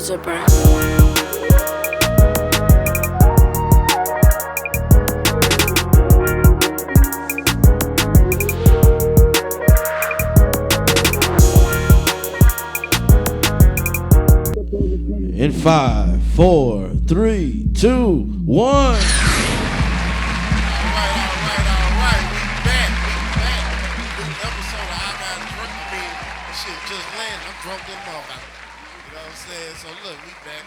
loser, bro. In 5, 4, 3, 2, 1. All right. We back. New episode of I Got Drunk. I mean, shit just landed. I'm drunk in motherfucker. You know what I'm saying? So look, we back.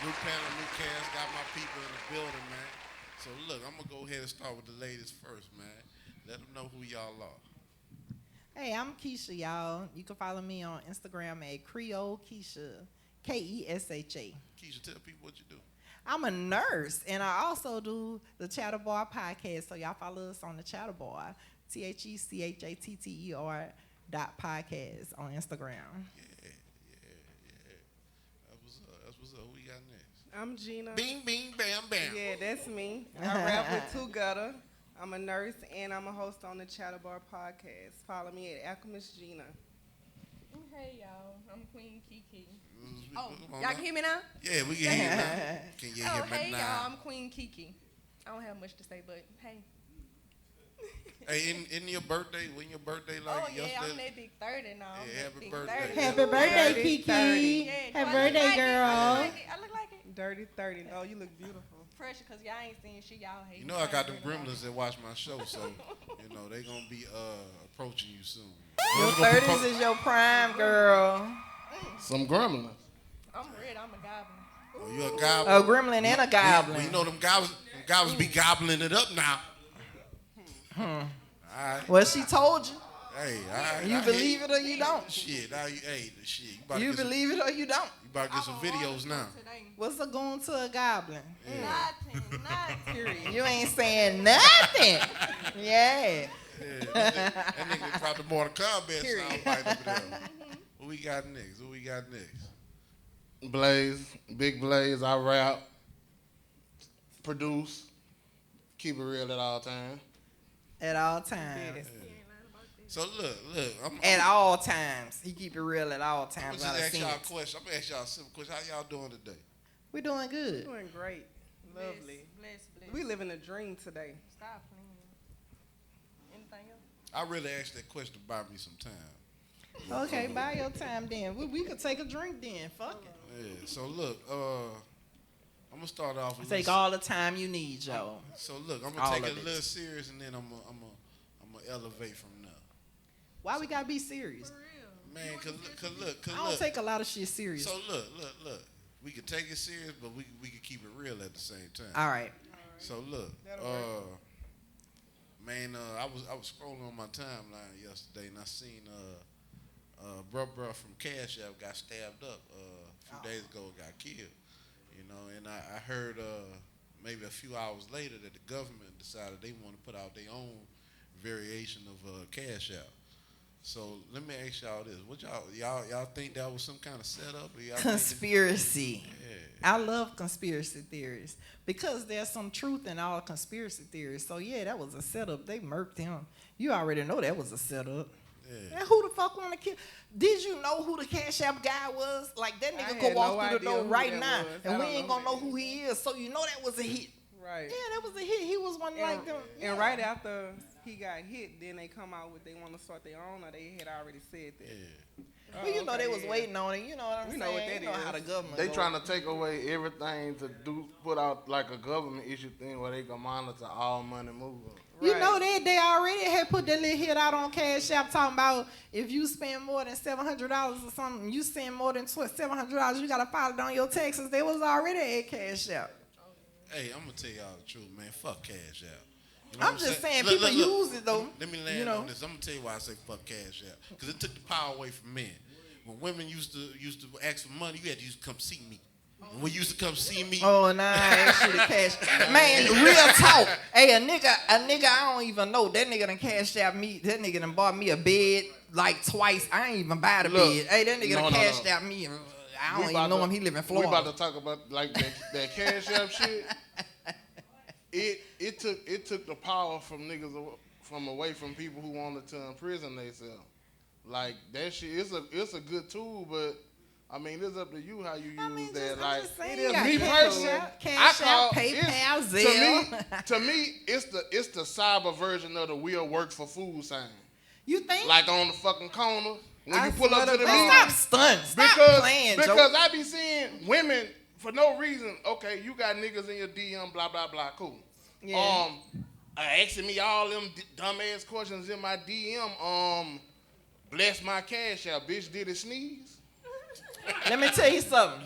New panel, new cast. Got my people in the building, man. So look, I'm gonna go ahead and start with the ladies first, man. Let them know who y'all are. Hey, I'm Keisha, y'all. You can follow me on Instagram at Creole Keisha, Kesha. Keisha, tell people what you do. I'm a nurse, and I also do the Chatterbar podcast. So y'all follow us on the Chatterbar, THECHATTER .podcast on Instagram. Yeah. That's what's up. Who we got next? I'm Gina. Bing, bing, bam, bam. Yeah, that's me. I rap with Two Gutter. I'm a nurse and I'm a host on the Chatterbar podcast. Follow me at Alchemist Gina. Hey y'all, I'm Queen Kiki. Oh, Y'all can hear me now? Yeah, we can hear you now. Can you hear me Hey now? y'all, I'm Queen Kiki. I don't have much to say, but hey. Hey, in your birthday, when your birthday like Yeah, yesterday? I'm that big 30 now. Yeah, happy Big birthday. 30. Happy birthday, 30. Kiki. 30. Yeah, Happy do I look birthday, like it? girl. I look like it. Dirty 30. Oh, you look beautiful. Pressure, because y'all ain't seen shit y'all hate. You know I got them gremlins that watch my show, so you know they gonna be approaching you soon. Your 30s is your prime, girl. Some gremlins. I'm red, I'm a goblin. Oh, you a goblin? A gremlin and a goblin. Well, you know them goblins be gobbling it up now. All right. Well, she told you. Hey, all right. You believe it or you don't. Shit, now you, hey, shit. You about to You get some, believe it or you don't. you about to get some videos now. Today. What's a going to a goblin? Nothing. You ain't saying nothing. Yeah. Yeah, that nigga brought the Mortal Kombat soundbite over there. Who we got next? Blaze, Big Blaze. I rap, produce, keep it real at all times. At all times. So look, At all times. He keep it real at all I'm times. gonna Out just of ask y'all a sense. question. I'm gonna ask y'all a simple question. How y'all doing today? We doing good. Doing great. Lovely. Bless. We living a dream today. Stop playing. Anything else? I really asked that question to buy me some time. Okay, buy your time then. We could take a drink then. Fuck it. Yeah. So look, I'm gonna start off with Take all the time you need, Joe. So look, I'm all gonna take of it a it. little serious, and then I'm gonna elevate from there. Why we gotta be serious? For real. Man, cause I don't take a lot of shit serious. So look. We could take it serious, but we could keep it real at the same time. All right. So look, That'll work. I was scrolling on my timeline yesterday, and I seen bruh from CashApps got stabbed up a few days ago, got killed. You know, and I heard maybe a few hours later that the government decided they want to put out their own variation of CashApp. So let me ask y'all this: what y'all think that was some kind of setup? Or y'all Conspiracy. Yeah. I love conspiracy theories because there's some truth in all conspiracy theories. So yeah, that was a setup. They murked him. You already know that was a setup. Yeah. And who the fuck want to kill? Did you know who the Cash App guy was? Like that I nigga had could walk no through the idea door who right that now, was. and I we don't ain't know gonna know who he is. So you know that was a hit. Right. Yeah, that was a hit. He was one like them. And Yeah. right after he got hit, then they come out with they want to start their own, or they had already said that. Yeah. Well, you know okay, they was yeah. waiting on it. You know what I'm We saying? know what that you know how is. the government. They go. trying to take away everything to put out like a government issue thing where they can monitor all money moving. You Right. know that they already had put that little hit out on Cash App talking about if you spend more than $700 or something, you spend more than $700, you gotta file it on your taxes. They was already at Cash App. Hey, I'm gonna tell y'all the truth, man. Fuck Cash App. You know I'm what just saying Look, people look. use it though. Let me land you know. on this. I'm gonna tell you why I say fuck Cash App. Because it took the power away from men. When women used to ask for money, you had to come see me. And when you used to come see me, Oh, nah, actually the cash. Man, real talk. Hey, a nigga I don't even know. That nigga done cashed out me. That nigga done bought me a bed like twice. I ain't even buy the Look, bed. Hey, that nigga no, done no, cashed no. out me. I We don't about even know to- him. He live in We Florida. about to talk about like that Cash App shit. It took the power from niggas from away from people who wanted to imprison themselves. Like that shit, it's a good tool, but I mean, it's up to you how you use I mean, that. just, Like, I'm just saying, it you is got me Cash personally, App, Cash App, PayPal, Zelle. to me, it's the cyber version of the "we'll work for food" sign. You think? Like on the fucking corner when I you pull up swear to the to meeting. Stop stunting. Stop playing, because Joe. I be seeing women for no reason. Okay, you got niggas in your DM, blah blah blah. Cool. Yeah. Asking me all them dumbass questions in my DM. Bless my cash out, bitch. Did it sneeze? Let me tell you something.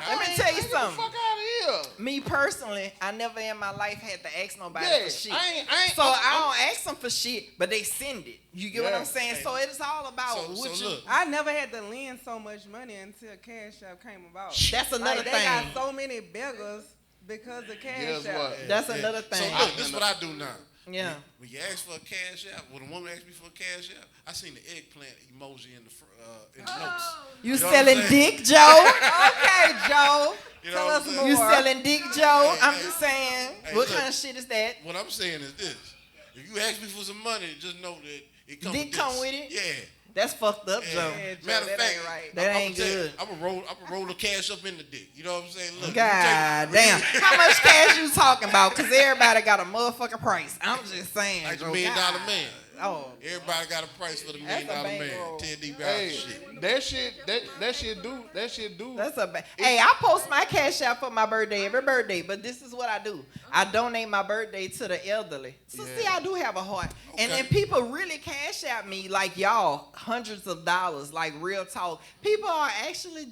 Let me tell you Get the something. fuck out of here. Me personally, I never in my life had to ask nobody Yeah, for shit. I ain't- So I'm- I don't ask them for shit, but they send it. You get what Yeah. I'm saying? So it's all about So what you. look, I never had to lend so much money until Cash App came about. That's another Like, they thing. got so many beggars because of Cash Guess App. what? That's yeah. another So thing. look, this is what I do now. Yeah. When you ask for a cash app, when a woman asks me for a cash app, I seen the eggplant emoji in the notes. You know what I'm selling saying? dick, Joe? Okay, Joe. You know Tell what us I'm more. saying? You selling dick, Joe? I'm hey, just saying. hey, What look. kind of shit is that? What I'm saying is this: if you ask me for some money, just know that it comes Dick with this. come with it? Yeah. That's fucked up, Yeah. Joe. Yeah, Joe, Matter of that fact, ain't right. That ain't good. I'm gonna roll the cash up in the dick. You know what I'm saying? Look, God you take- damn. How much cash you talking about? Because everybody got a motherfucking price. I'm just saying. Like the Joe. $1 million God. man. Oh. Everybody got a price for the $1 That's a million man. bankroll. Ted D. Hey, shit. that shit do. That's a bad. Hey, I post my cash out for my birthday every birthday, but this is what I do. I donate my birthday to the elderly. So see, I do have a heart. And Okay. then people really cash out me, like y'all, hundreds of dollars, like real talk. People are actually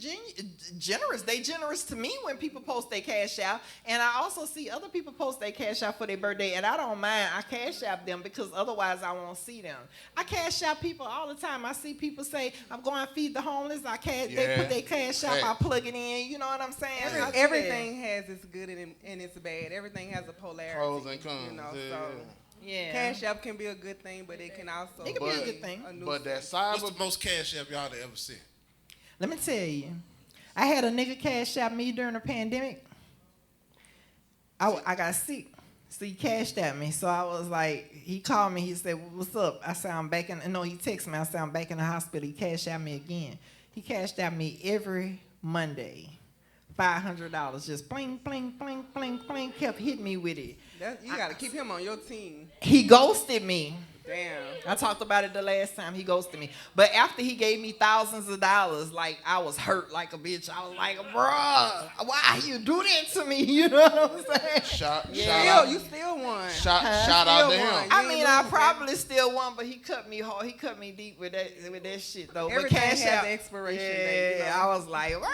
generous. They generous to me when people post their cash out. And I also see other people post their cash out for their birthday, and I don't mind. I cash out them because otherwise I won't see them. I cash out people all the time. I see people say, I'm going to feed the homeless. They Yeah. put their cash out, I Facts. plug it in. You know what I'm saying? I do Everything has its good and its bad. Everything has a polarity. Pros and cons. You know, Yeah, so that. Yeah. Cash App can be a good thing, but it can also It can be a good thing. a But that What's cyber the most cash app y'all ever seen? Let me tell you. I had a nigga cash out me during the pandemic. I got sick. So he cashed at me. So I was like, he called me. He said, what's up? I said, I'm back in. No, he texted me. I said, I'm back in the hospital. He cashed at me again. He cashed at me every Monday. $500. Just bling, bling, bling, bling, bling. Kept hitting me with it. you got to keep him on your team. He ghosted me. Damn. I talked about it the last time he ghosted me. But after he gave me thousands of dollars, like, I was hurt like a bitch. I was like, bruh, why you do that to me? You know what I'm saying? shout Still, out, you still won. shout out to Still him. won. I You mean, ain't I lose, probably still won, but he cut me hard. He cut me deep with that shit, though. Everything but Cash has App, an expiration yeah, date, you know. I was like, rah!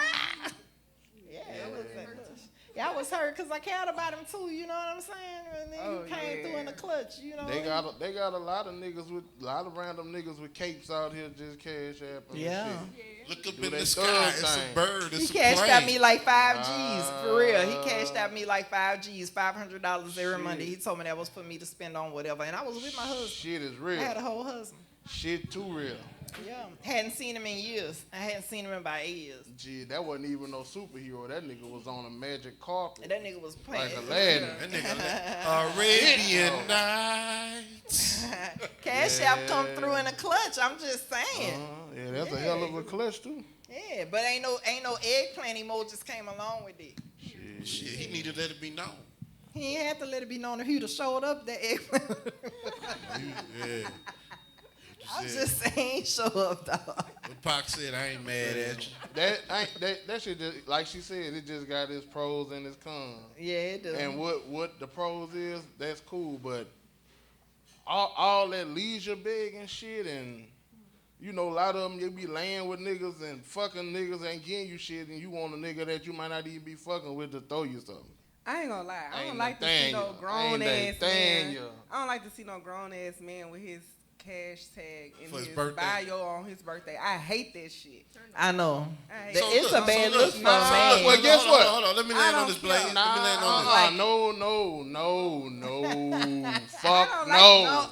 Yeah, I was hurt because I cared about him too. You know what I'm saying? And then he came through in the clutch. You know. They got a lot of niggas with a lot of random niggas with capes out here just cash app and Yeah. shit. Look up Do in they the sky. thug It's thing. a bird. He It's a cashed plane. out me like 5 G's for real. He cashed out me like 5 G's, $500 every Monday. He told me that was for me to spend on whatever, and I was with my husband. Shit is I real. had a whole husband. Shit too real. Yeah, hadn't seen him in years. I hadn't seen him in about 8 years. Gee, that wasn't even no superhero. That nigga was on a magic carpet. And that nigga was playing. Like Aladdin. That nigga, Arabian Nights. Cash App come through in a clutch. I'm just saying. Yeah, that's a hell of a clutch too. Yeah, but ain't no eggplant emojis came along with it. Shit, he needed to let it be known. He ain't had to let it be known if he'd have showed up that eggplant. Yeah. I'm just saying, show up, dog. What Pac said, I ain't mad at you. That shit just, like she said, it just got its pros and its cons. Yeah, it does. And what the pros is, that's cool, but all that leisure begging shit, and you know, a lot of them you be laying with niggas and fucking niggas ain't getting you shit, and you want a nigga that you might not even be fucking with to throw you something. I ain't gonna lie. I Ain't don't like to see Nathaniel. no grown ass Ain't man. Nathaniel. I don't like to see no grown ass man with his cash tag in For his his birthday. bio on his birthday. I hate that shit. I know. I hate That- that. it's a bad look for a man. Well, guess what? Hold on. Let me land on this blade. Let me land on this. No. Fuck I don't no.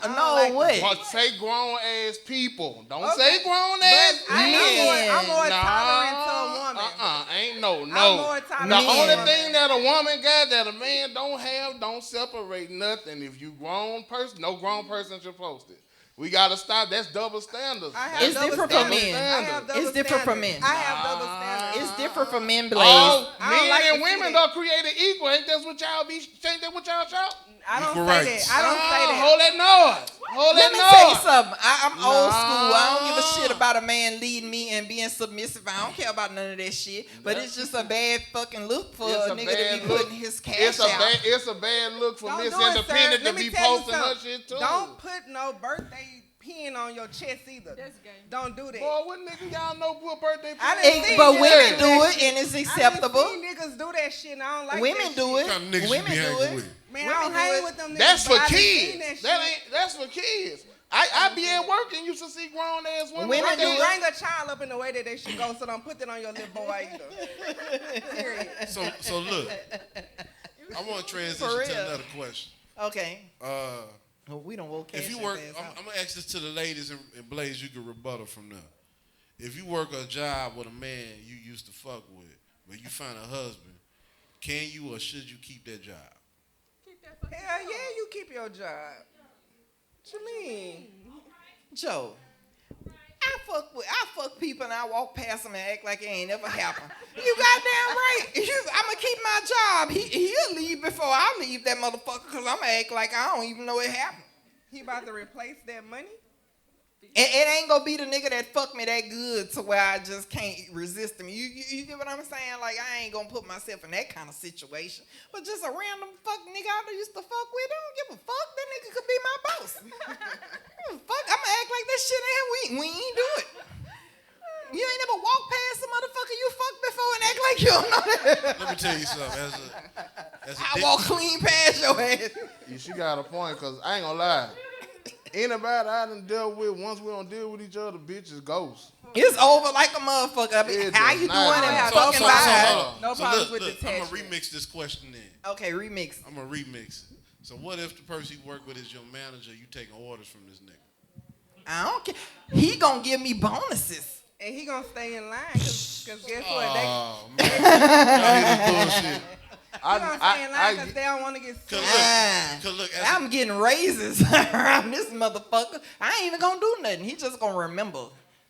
like- No, what? But say grown ass people. Don't say grown ass But men. I'm more Nah, tolerant to a woman. Ain't no. I'm more tolerant The to a only woman. thing that a woman got that a man don't have, don't separate nothing. If you grown person, no grown person should post it. We gotta stop. That's double standards. It's different for men. It's different for men. I have double standards. It's different for men, Blaze. All I don't men like and to women see that. are created equal. Ain't that what y'all be? Ain't that what y'all shout? I don't Equal say rights. that. I don't say that. Hold that noise. Hold Let that me tell you noise. something. I'm old school. I don't give a Nah. shit about a man leading me and being submissive. I don't care about none of that shit. But it's just a bad fucking look for It's a a nigga bad to be look. putting his cash out. It's a bad look for Don't Miss do it, sir. Independent to Let me be tell you posting her something. shit too. Don't put no birthday pin on your chest either. That's gay. Don't do that. Boy, what nigga y'all know put birthday I pin? didn't see But niggas women do do that it shit. and it's I acceptable. done seen niggas do that shit and I don't like Women that do shit. it. What kind of niggas you Women be do hanging it. with? Man, Women I don't do hang it. with them niggas. That's but for I done kids. seen that That shit. ain't. That's for kids. I be at work and used to see grown ass women. Women right do there. Bring a child up in the way that they should go, so don't put that on your little boy either. Period. So look, I want to transition For to real. another question. Okay. Uh, We don't woke if you work, I'm gonna ask this to the ladies and Blaze, you can rebuttal from there. If you work a job with a man you used to fuck with, but you find a husband, can you or should you keep that job? Keep that fucking Hell job. yeah, you keep your job. What you mean? Joe, I fuck people and I walk past them and act like it ain't ever happened. You goddamn right. I'm gonna keep my job. He'll leave before I leave that motherfucker because I'm gonna act like I don't even know it happened. He about to replace that money? It ain't gonna be the nigga that fucked me that good to where I just can't resist him. You get what I'm saying? Like, I ain't gonna put myself in that kind of situation. But just a random fuck nigga I used to fuck with, I don't give a fuck. That nigga could be my boss. Fuck, I'm gonna act like that shit ain't, we ain't do it. You ain't never walked past a motherfucker you fucked before and act like you don't know that. Let me tell you something. As a I walk clean past your ass. Yeah, she got a point, cause I ain't gonna lie. Anybody I done dealt with, once we don't deal with each other, bitch is ghost. It's over like a motherfucker. I mean, It how does you not. doing and So- fucking so- bye. No so problems look, with I'm gonna detachment. remix this question then. Okay, remix. I'm gonna remix it. So what if the person you work with is your manager? You taking orders from this nigga? I don't care. He gonna give me bonuses. And he gonna stay in line, cause guess what? They Oh man, y'all hear this bullshit? gonna stay in line cause they don't want to get sued. Cause look, I'm getting raises around this motherfucker. I ain't even gonna do nothing. He just gonna remember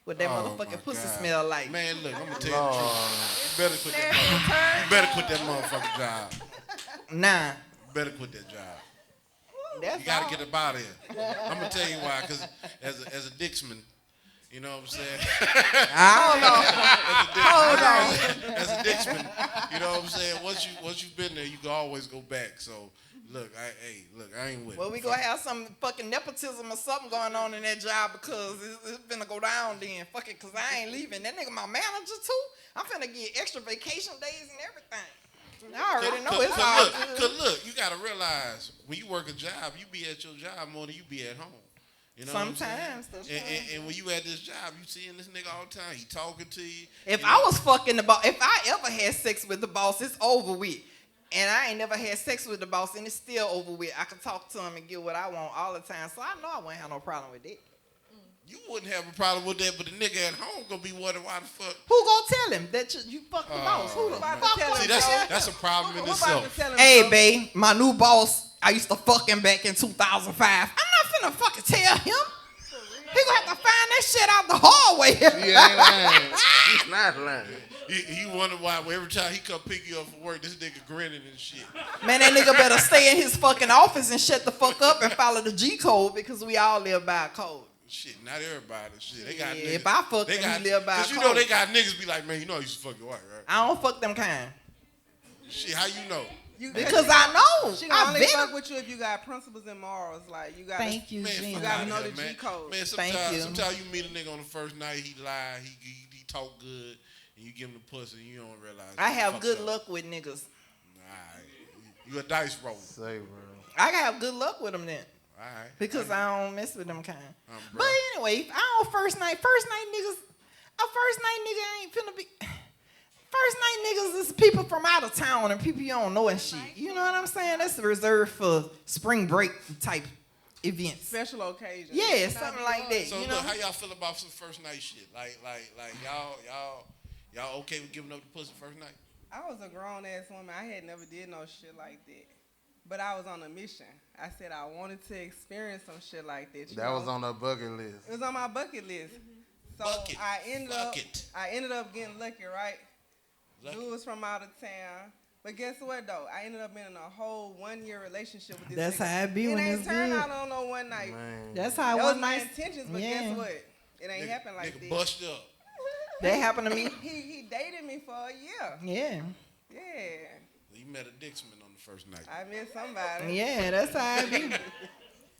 what that Oh, my motherfucking pussy God. smell like. Man, look, I'm gonna tell you the truth. You better quit that. You better quit that motherfucking job. Nah. You better quit that job. That's You gotta all. get up out of here. I'm gonna tell you why. Cause as a Dixman, you know what I'm saying? Hold on. As a Dixman, you know what I'm saying? Once you've been there, you can always go back. So look, I ain't with it. Well, we gonna have some fucking nepotism or something going on in that job because it's finna go down then. Fuck it, cause I ain't leaving. That nigga my manager too. I'm finna get extra vacation days and everything. I already know it's all good. Cause look, you gotta realize when you work a job, you be at your job more than you be at home. You know Sometimes, what I'm that's saying? right. And when you at this job, you seeing this nigga all the time. He talking to you. If you I know? was fucking the boss, if I ever had sex with the boss, it's over with. And I ain't never had sex with the boss, and it's still over with. I can talk to him and get what I want all the time. So I know I wouldn't have no problem with that. You wouldn't have a problem with that, but the nigga at home gonna be wondering why the fuck. Who gonna tell him that you fucked the boss? Who the man. fuck tell gonna See, him, tell him? that's a problem in Who about to itself. tell him? Hey, so? babe, my new boss, I used to fuck him back in 2005. I'm not finna fucking tell him. He gonna have to find that shit out the hallway. She ain't lying. She's not lying. You wonder why every time he come pick you up from work, this nigga grinning and shit. Man, that nigga better stay in his fucking office and shut the fuck up and follow the G code because we all live by a code. Shit, not everybody. Shit, they got Yeah, niggas. if I fuck they them, he live by a Cause you know code. they got niggas be like, man, you know I used to fuck your wife, right? I don't fuck them kind. Shit, how you know? Because I know. She gonna I've only been. fuck with you if you got principles and morals. Like you got. Thank you, Man, Gina. fuck gotta outta know here, the man. G code. Man, Thank you. sometimes you meet a nigga on the first night, he lie, he talk good, and you give him the pussy, and you don't realize. I he have fucked good up. luck with niggas. Alright, you a dice roller. Say, bro. I have good luck with them then. Alright. Because I don't mess with them kind. Bro. But anyway, I don't first night niggas, a first night nigga ain't finna be. First night niggas is people from out of town and people you don't know and shit. You know what I'm saying? That's reserved for spring break type events. Special occasion. Yeah, something like that. So You know? look, how y'all feel about some first night shit? Like y'all okay with giving up the pussy first night? I was a grown ass woman. I had never did no shit like that. but I was on a mission. I said I wanted to experience some shit like that. That was on her bucket list. It was on my bucket list. So Bucket. I ended Bucket. up getting lucky, right? Dude was from out of town. But guess what though? I ended up being in a whole 1-year relationship with this That's nigga. how it be when ain't it's turned good. out on no one night. Man. That's how That was one my night. intentions, but Yeah. guess what? It ain't happened like Nigga that. bust up. That happened to me. He dated me for a year. Yeah. Yeah. You met a Dixman on the first night. I met somebody. Yeah, that's how it be.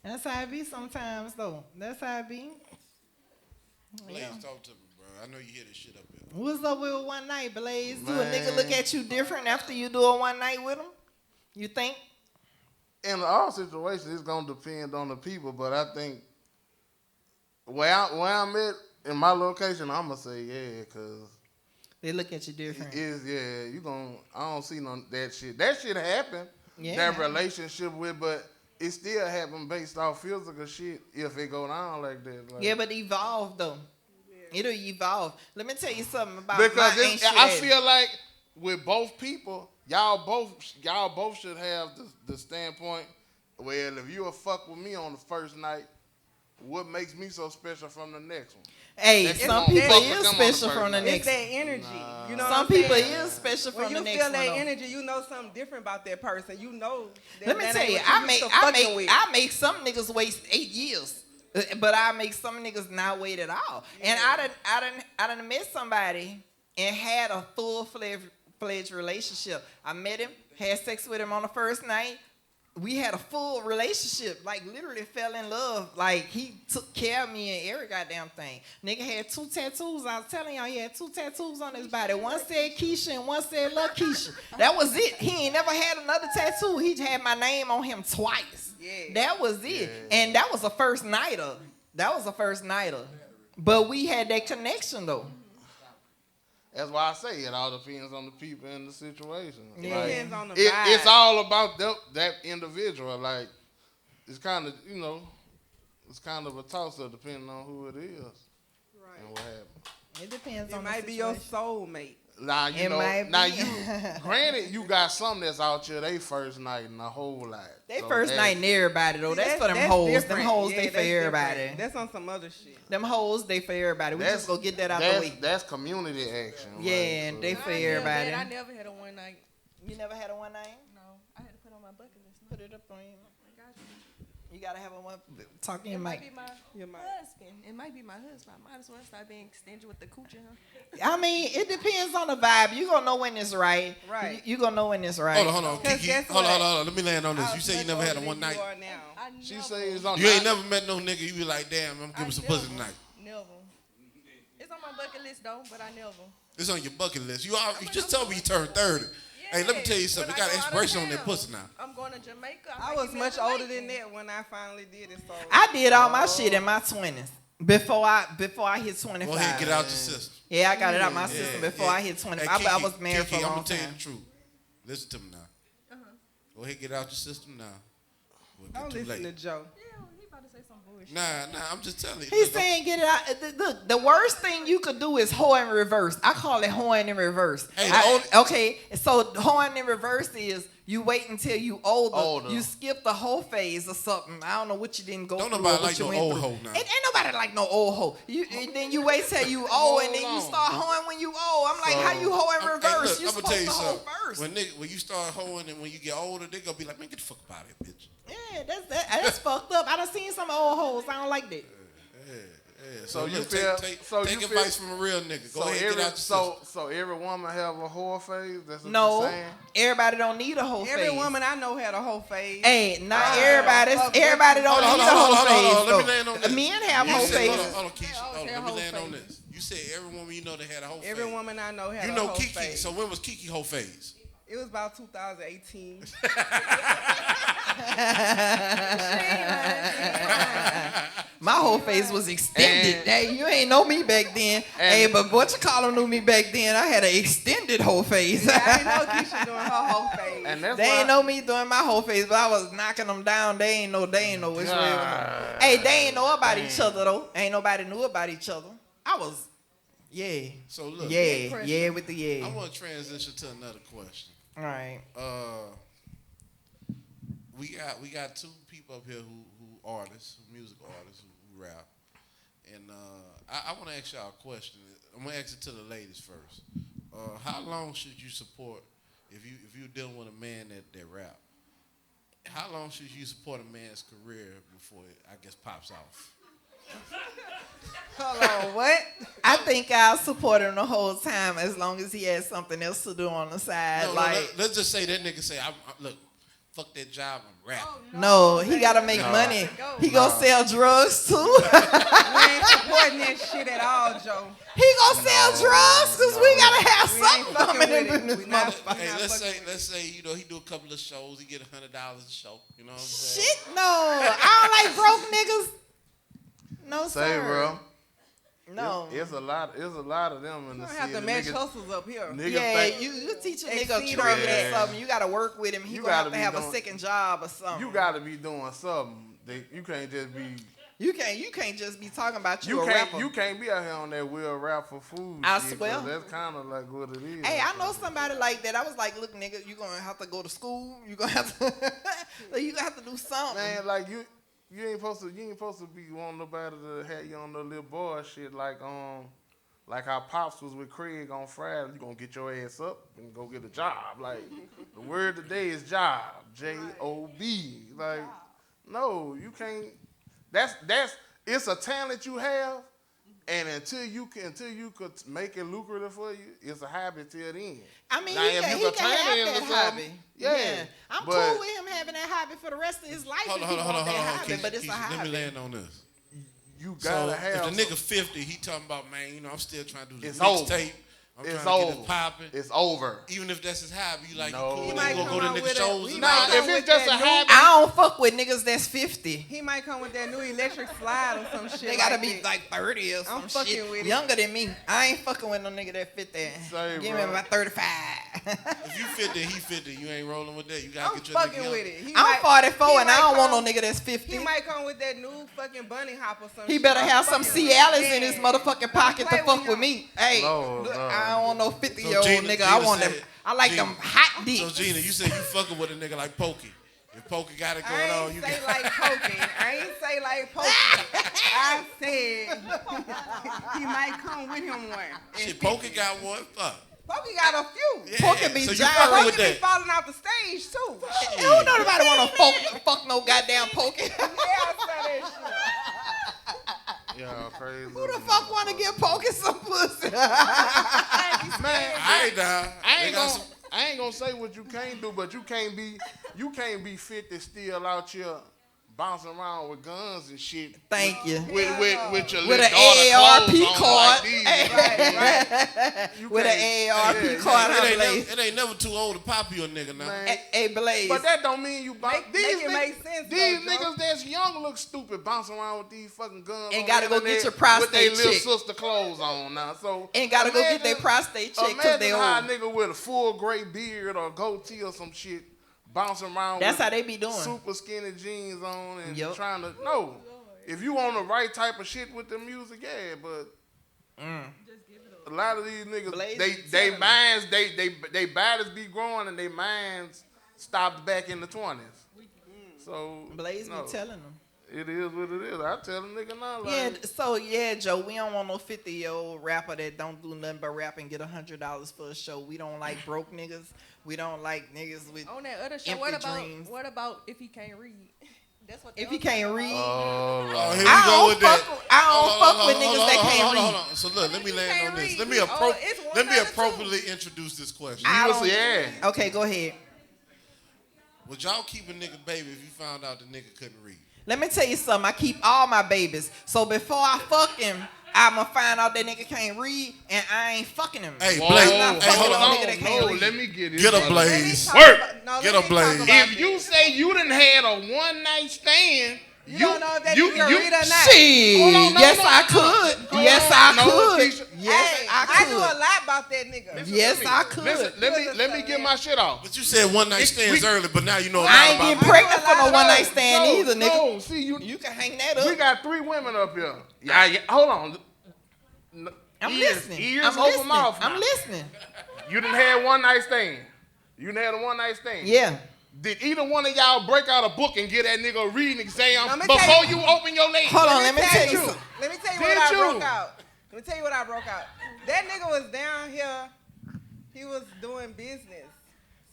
That's how it be sometimes, though. That's how it be. Blaze, Yeah. talk to me, bro. I know you hear this shit up here. What's up with one night, Blaze? Do a Man. nigga look at you different after you do a one night with him? You think? In all situations, it's gonna depend on the people, but I think where I'm at in my location, I'm gonna say yeah, cause They look at you different. you gonna. I don't see none that shit. That shit happen. Yeah. That relationship with, but it still happen based off physical shit if it go down like that. Like, Yeah, but evolve though. It'll evolve. Let me tell you something about because my ain't shit I ass. feel like with both people, y'all both should have the standpoint. Well, if you a fuck with me on the first night, what makes me so special from the next one? Hey, That some shit people gonna is fuck with them on the special first from the night. next. It's that energy. You know what Some I'm people saying? is special When from you the next feel one. that though. energy, you know something different about that person. You know. Let me that tell ain't you, what I used to fucking with. make some niggas waste 8 years, but I make some niggas not wait at all. And I done met somebody and had a full-fledged relationship. I met him, had sex with him on the first night. We had a full relationship, like literally fell in love. Like he took care of me and every goddamn thing. Nigga had 2 tattoos. I was telling y'all, he had 2 tattoos on his body. One said Keisha and one said Love Keisha. That was it. He ain't never had another tattoo. He had my name on him twice. Yeah. That was it. And that was a first nighter. But we had that connection though. That's why I say it all depends on the people and the situation. Yeah. Like, Depends on the it's vibe. all about that individual. Like, it's kind of, it's kind of a toss-up depending on who it is and what happened. It depends It on the might be your situation. soulmate. Now, It might be. granted, you got some that's out here, they first night in the whole lot. They So first that- night and everybody though. See, That's for them hoes. different. Them hoes, Yeah, they for that's everybody. different. That's on some other shit. Them hoes, they for everybody. We just go get that out the way. That's community action. Yeah, like, they so- for I never everybody. had- I never had a one night. You never had a one night? No, I had to put on my bucket list. Put it up on you. I got you. You gotta have a one. Talk to It your might mic. be my Your mic. husband. It might be my husband. I might as well start being extended with the coochie. I mean, it depends on the vibe. You gonna know when it's right. Right. You gonna know when it's right. Hold on, 'Cause Kiki. guess Hold what? on. Let me land on this. I You was say you much never had a older one than night. you are now. I She never- say it's on You ain't night. never met no nigga. You be like, damn, I'm giving some pussy tonight. Never. It's on my bucket list though, but I never. It's on your bucket list. You just told me you turned 30. Hey, let me tell you something. You got expiration on that pussy now. I'm going to Jamaica. I was much older than that when I finally did it. So I did all my shit in my 20s before I hit 25. Go ahead and get it out your system. Yeah, I got it out my system before I hit 25. Hey, I Kiki, was married Kiki, for a I'm long gonna tell you time. the truth. Listen to me now. Go ahead and get it out your system now. We'll get don't too listen to late. Joe. Yeah, he about to say some bullshit. Nah, I'm just telling you. He's Look, saying get it out. Look, the worst thing you could do is hoe in reverse. I call it hoeing in reverse. Hey, Okay, so hoeing in reverse is you wait until you older. You skip the hoe phase or something. I don't know what you didn't go Don't through. nobody or what like you no went old through. hoe now. Ain't nobody like no old hoe. And then you wait till you old and then you on. start hoeing when you old. I'm like, how you hoe in reverse? You I'm gonna supposed tell you to hoe something. first. When you start hoeing and when you get older, they gonna be like, man, get the fuck out of here, bitch. Yeah, that's fucked up. I done seen some old hoes. I don't like that. Yeah, So you look, feel- take so you feel- advice from a real nigga. Go ahead, get out your system. So every woman have a whore phase? That's what No, you're saying? everybody don't need a hoe Every phase. woman I know had a whole phase. Hey, not Oh, everybody. fuck Everybody don't Hold on, need a hold on, whole hold on, phase. hold on. Let me though. land on this. Men have You whole said- phases. Hold on, Keisha. Yeah, Hold on, say let me whole land on phase. this. You said every woman you know that had a whole Every phase. woman I know had You a know whole Kiki. phase. So when was Kiki whole phase? It was about 2018. My whole face was extended. Hey, you ain't know me back then. Hey, but what you call them knew me back then? I had an extended whole face. I didn't know Keisha doing her whole phase. And that's They why ain't know me doing my whole face, but I was knocking them down. They ain't know which way. Hey, they ain't know about each other though. Ain't nobody knew about each other. I was, yeah, So look, yeah with the I yeah. want to transition to another question. All right. we got two people up here who artists, music artists who rap, and I want to ask y'all a question. I'm gonna ask it to the ladies first. How long should you support if you're dealing with a man that rap? How long should you support a man's career before it, I guess, pops off? Hold on, what? I think I'll support him the whole time as long as he has something else to do on the side. Let's just say that nigga say, look, fuck that job, I'm rapping. No, he gotta make money. He gonna sell drugs too. We ain't supporting that shit at all, Joe. He gonna sell drugs because we gotta have We ain't something fucking coming with in it. this We not- motherfucker. Hey, not let's fucking say he do a couple of shows, he get $100 a show. You know what I'm saying? Shit, no. I don't like broke niggas. No, Say, sir. bro. No. It's a lot of them in You the don't have city. to match Niggas- hustles up here. niggas Yeah, think- you teach a nigga a Exceed trade on or that. something. You gotta work with him. He You gonna have gotta to be have a doing- second job or something. You got to be doing something. You can't just be. You can't just be talking about you a rapper. You can't be out here on that will rap for food. I shit, swear. 'cause that's kind of like what it is. Hey, I know somebody like that. I was like, look, nigga, you gonna have to go to school. You gonna have to, you gonna have to do something. Man, like you ain't supposed to be wanting nobody to have you on the little boy shit like how Pops was with Craig on Friday. You gonna get your ass up and go get a job. Like the word today is job, J-O-B. Like no, you can't. That's it's a talent you have, and until you could make it lucrative for you, it's a hobby till then. I mean, Now, he if can you could have turn it that into hobby. something, yeah. I'm But- cool with him having that hobby for the rest of his life. Hold if on, he hold want on. that hobby, Keisha, but it's a Keisha, hobby. let me land on this. You So gotta have. if the nigga 50, he talking about, man, you know, I'm still trying to do this It's over. mixtape. I'm It's trying to get over. it popping. It's over. Even if that's his hobby, you like, No. you cool, He with might it, you come gonna go out to nigga with shows he and might all Nah, that. if it's just a hobby, I don't fuck with niggas that's 50. He might come with that new electric slide or some shit. They gotta like be that. like 30 or I'm some fucking shit. with it. Younger than me. I ain't fucking with no nigga that 50. Say, Give bro. me about 35. If you 50, he 50, you ain't rolling with that. You gotta I'm get your nigga fucking young. with it. He I'm might- 44 he and I might don't want come- no nigga that's 50. He might come with that new fucking bunny hop or something. He better have some Cialis in his motherfucking pocket to play fuck with with him. me. Hey, Lord, look, Lord. I don't want no 50-year-old Gina- nigga. Gina I want them. said- I like Gina- them hot dicks. So Gina, you said you fucking with a nigga like Pokey. If Pokey got it I going on, ain't you say got like poking. I ain't say like poking. I said he might come with him one. shit. Pokey got one. Fuck. Pokey got a few. Yeah. Pokey be so you gyrating. fucking Pokey with be that. falling off the stage too. Who nobody want to fuck no goddamn Pokey? Yeah, I said that shit. Yeah, crazy. Who the fuck want to give Pokey some pussy? Man, I ain't down. I ain't gonna say what you can't do, but you can't be 50 still out here bouncing around with guns and shit. Thank you. With your With little an daughter AARP clothes on card. like these. Right. You With can't- an AARP yeah, card, It huh, ain't, Blaze? never, it ain't never too old to pop you a nigga now. Man. Hey, Blaze. But that don't mean you Make it make sense, These though, Joe. niggas that's young look stupid bouncing around with these fucking guns. And on gotta the go get internet your prostate with their little checked. sister clothes on now. So And gotta go get their imagine- prostate checked because they Imagine how a old. nigga with a full gray beard or goatee or some shit bouncing around. That's with how they be doing. Super skinny jeans on and Yup. trying to no. If you on the right type of shit with the music, yeah, but a lot of these niggas, Blaze they be they telling minds they bodies be growing and they minds stopped back in the 20s. So Blaze no, be telling them. it is what it is. I tell them nigga now, like, Yeah, so yeah, Joe, we don't want no 50-year-old rapper that don't do nothing but rap and get $100 for a show. We don't like broke niggas. We don't like niggas with On that other show, empty dreams. what about if he can't read? That's what. If he can't read, Oh, oh, here we I go don't with that. fuck- I don't Hold fuck on, with hold niggas on, that hold on, can't hold on, read. hold on. So look, let me If you land can't on this. read, Let me it's one let me out of two. appropriately introduce this question. I you was, don't- yeah. Okay, go ahead. Would y'all keep a nigga baby if you found out the nigga couldn't read? Let me tell you something. I keep all my babies. So before I fuck him, I'ma find out that nigga can't read and I ain't fucking him. Hey, Whoa, Blaze. not Hey, hold fucking on. no nigga that can't no, read. let me get it. Get a brother. Blaze. Work. Get a Blaze. If you say you done had a one night stand, You don't know if that you, nigga can you, read or not. Shit. Hold on, no, Yes, no, I no. could. Hold Yes, on. I No, could. Keisha. Yes, Hey, I I do could. a lot about that nigga. Yes, I could. Listen, let me get my shit off. But you said one night stands we- early, but now you know a I lot ain't about getting it. pregnant for no No, one night stand No, either, nigga. No, see You can hang that we up. got 3 women up here. Yeah, hold on. I'm Ears- listening. Ears I'm over listening. mouth. I'm now. listening. You done had one night stand. You done had a one night stand. Yeah. Did either one of y'all break out a book and get that nigga a reading exam Let me before tell you open your legs? Hold on, let me tell you. Let me tell you Did what I you? broke out. Let me tell you what I broke out. That nigga was down here. He was doing business.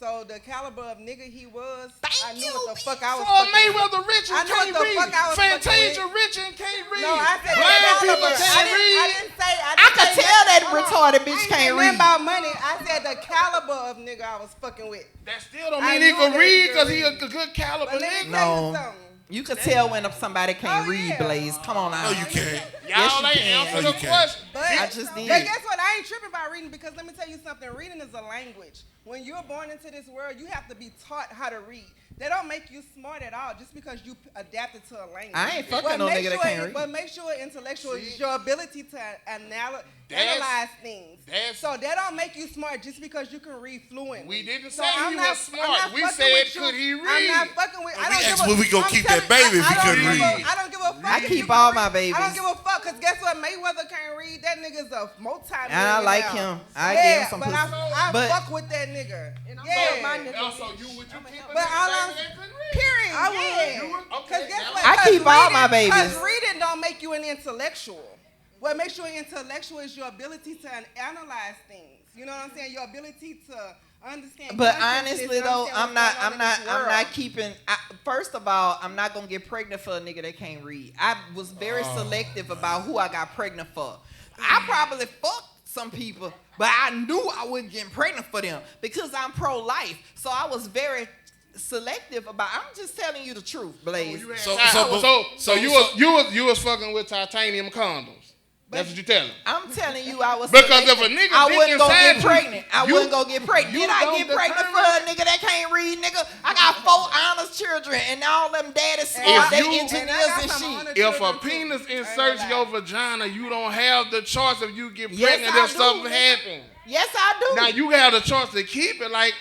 So the caliber of nigga he was, I knew what the fuck I was Floyd fucking with. Mayweather rich I and knew what can't the read. fuck I was fucking Fantasia with. rich and can't read. No, I said Blind the people caliber. can't I read. didn't say. I could say tell that hold on. retarded bitch I ain't can't say read. nothing about money. I said the caliber of nigga I was fucking with. That still don't I mean he knew can that read he because could he a read. good caliber But let me nigga. tell No. you something. You could tell when somebody can't Oh, read, yeah. Blaze. Come on now. No, you can't. Y'all Yes, you ain't can. answer No, the you can't. question. But, I just did. but guess what? I ain't tripping about reading because let me tell you something. Reading is a language. When you're born into this world, you have to be taught how to read. They don't make you smart at all just because you adapted to a language. I ain't fucking no nigga that can't read. But make sure intellectual is your ability to analyze things. So that don't make you smart just because you can read fluently. We didn't So say I'm he not- was smart. I'm not We fucking said, with you. could he read? I'm not fucking with. I don't We give asked a- where we gonna I'm keep telling that baby if I he don't couldn't give a- read. I don't give a fuck. I if keep you can all read. my babies. I don't give a fuck because guess what? Mayweather can't read. That nigga's a multi-millionaire. And I like him. I yeah, gave him some but pussy. I But- fuck with that nigga. And I'm Yeah. my nigga. Also, would you keep a But all nigga I'm that couldn't read? period. I would. Yeah. You would? Okay, Because guess now- what? I 'Cause keep all my reading- babies. 'cause reading don't make you an intellectual. What makes you an intellectual is your ability to analyze things. You know what I'm saying? Your ability to understand. But concepts, honestly though, understand I'm what's not going on in this world. keeping. First of all, I'm not gonna get pregnant for a nigga that can't read. I was very selective about who I got pregnant for. I probably fucked some people, but I knew I wasn't getting pregnant for them because I'm pro-life. So I was very selective about. I'm just telling you the truth, Blaze. So you was fucking with titanium condoms. That's what you telling. I'm telling you, I was Because if selective. a nigga I dick wasn't gonna inside get you, pregnant. I you- wasn't gonna get pregnant. you Did I don't get pregnant for determine- a nigga that can't read, nigga? I got 4 honest children, and all them daddies And smart. If They you- engineers got and some shit. honest If a children, too. penis I ain't inserts gonna your lie. vagina, you don't have the choice if you get Yes, pregnant I if do, something nigga. happens. Yes, I do. Now you have the choice to keep it. Like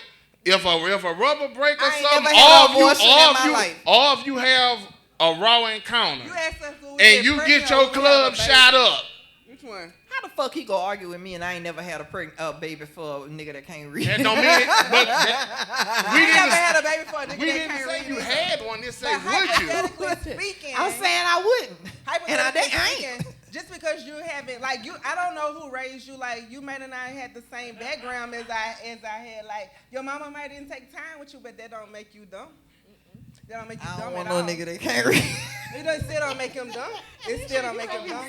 if a rubber break or I ain't something, never had an abortion in my life. or if you have a raw encounter You asked us when we and you pregnant get or your when we club have a baby. shot up. Which one? How the fuck he gonna argue with me and I ain't never had a baby for a nigga that can't read? That don't mean it. But We never had a baby for a nigga we that didn't can't say read you either. had one. This say But would you? hypothetically speaking, I'm saying I wouldn't. And I hypothetically ain't. speaking, just because you haven't, like you, I don't know who raised you. Like you might have not had the same background as I had. Like your mama might didn't take time with you, but that don't make you dumb. That don't make you I dumb don't want at no all. nigga that can't read. It still don't make him dumb. It still don't make him dumb.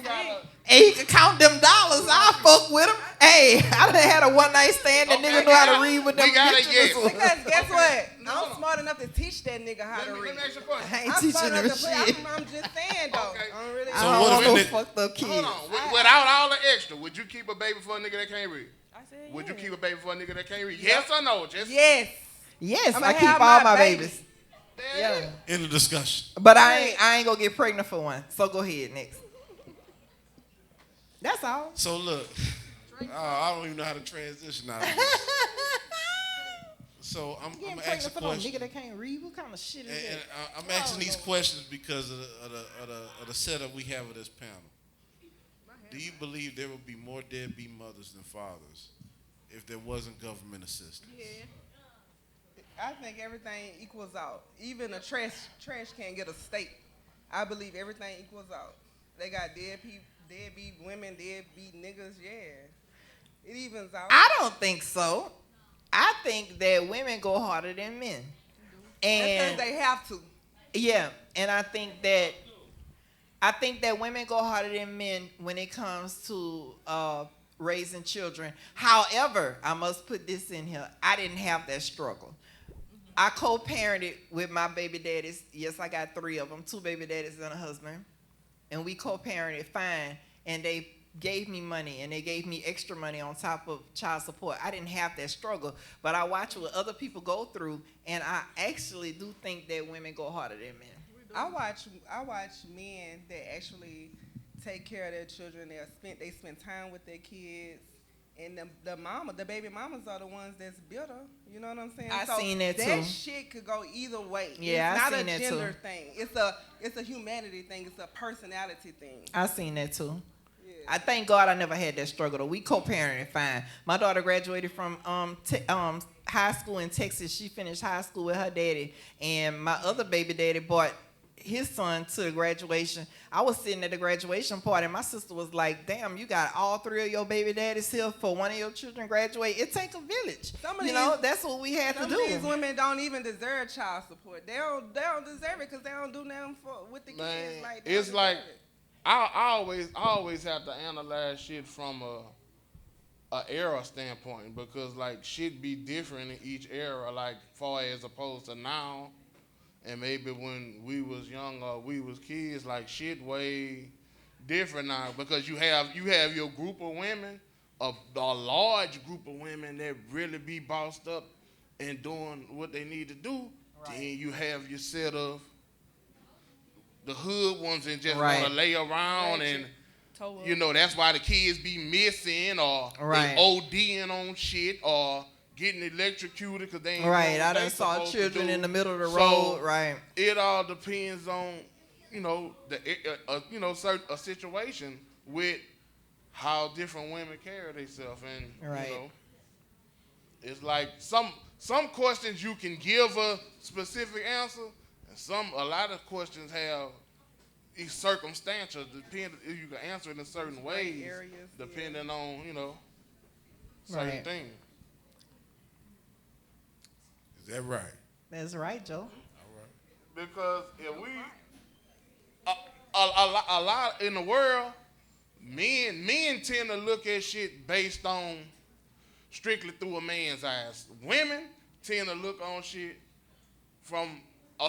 And he can count them dollars. I fuck with him. Hey, I done had a one night stand. The Okay, nigga know how yeah. to read with We them got a bitches. yes. Because guess what? No. I'm smart enough to teach that nigga how to Let read. me ask you a question. I ain't I'm teaching smart him enough to shit. I'm just saying though. Okay. I don't really. I So don't what want if no it- fucked up kids. Hold on. Without all the extra, would you keep a baby for a nigga that can't read? I said Would you yeah. keep a baby for a nigga that can't read? Yes or no? Just Yes. Yes, I'ma I have keep all my my baby. babies. Yeah. In the discussion. But I ain't gonna get pregnant for one. So go ahead next. That's all. So look, I don't even know how to transition out of this. So I'm Getting gonna ask pregnant a for no question. nigga that can't read. What kind of shit is And that? I'm asking these questions because of the setup we have of this panel. Do you believe there would be more deadbeat mothers than fathers if there wasn't government assistance? Yeah. I think everything equals out. Even a trash can get a steak. I believe everything equals out. They got deadbeat women, deadbeat niggas. Yeah, it evens out. I don't think so. I think that women go harder than men. That's And because they have to. yeah, and I think that women go harder than men when it comes to raising children. However, I must put this in here. I didn't have that struggle. I co-parented with my baby daddies. Yes, I got 3 of them, 2 baby daddies and a husband. And we co-parented fine. And they gave me money, and they gave me extra money on top of child support. I didn't have that struggle, but I watch what other people go through, and I actually do think that women go harder than men. I watch men that actually take care of their children. They spend time with their kids. And the baby mamas are the ones that's bitter. You know what I'm saying? I So seen that too. That shit could go either way. Yeah, it's I not seen a that gender too. thing. It's a humanity thing. It's a personality thing. I seen that too. Yeah. I thank God I never had that struggle though. We co-parented fine. My daughter graduated from high school in Texas. She finished high school with her daddy, and my other baby daddy brought his son to the graduation. I was sitting at the graduation party, and my sister was like, damn, you got all 3 of your baby daddies here for one of your children graduate. It take a village. That's what we had to do. Some of these women don't even deserve child support. They don't deserve it because they don't do nothing with the kids. Like, it's like, I always have to analyze shit from a era standpoint, because like shit be different in each era, like far as opposed to now. And maybe when we was young or we was kids, like shit way different now, because you have your group of women, a large group of women that really be bossed up and doing what they need to do. Right. Then you have your set of the hood ones and just want to lay around and that's why the kids be missing or they ODing on shit or getting electrocuted because they ain't I done saw children in the middle of the road. Right. It all depends on a situation with how different women carry themselves, and it's like some questions you can give a specific answer, and a lot of questions have it's circumstantial. Depending if you can answer it in certain ways, depending on certain things. Is that right? That's right, Joe. All right. Because if we a lot in the world, men tend to look at shit based on strictly through a man's eyes. Women tend to look on shit from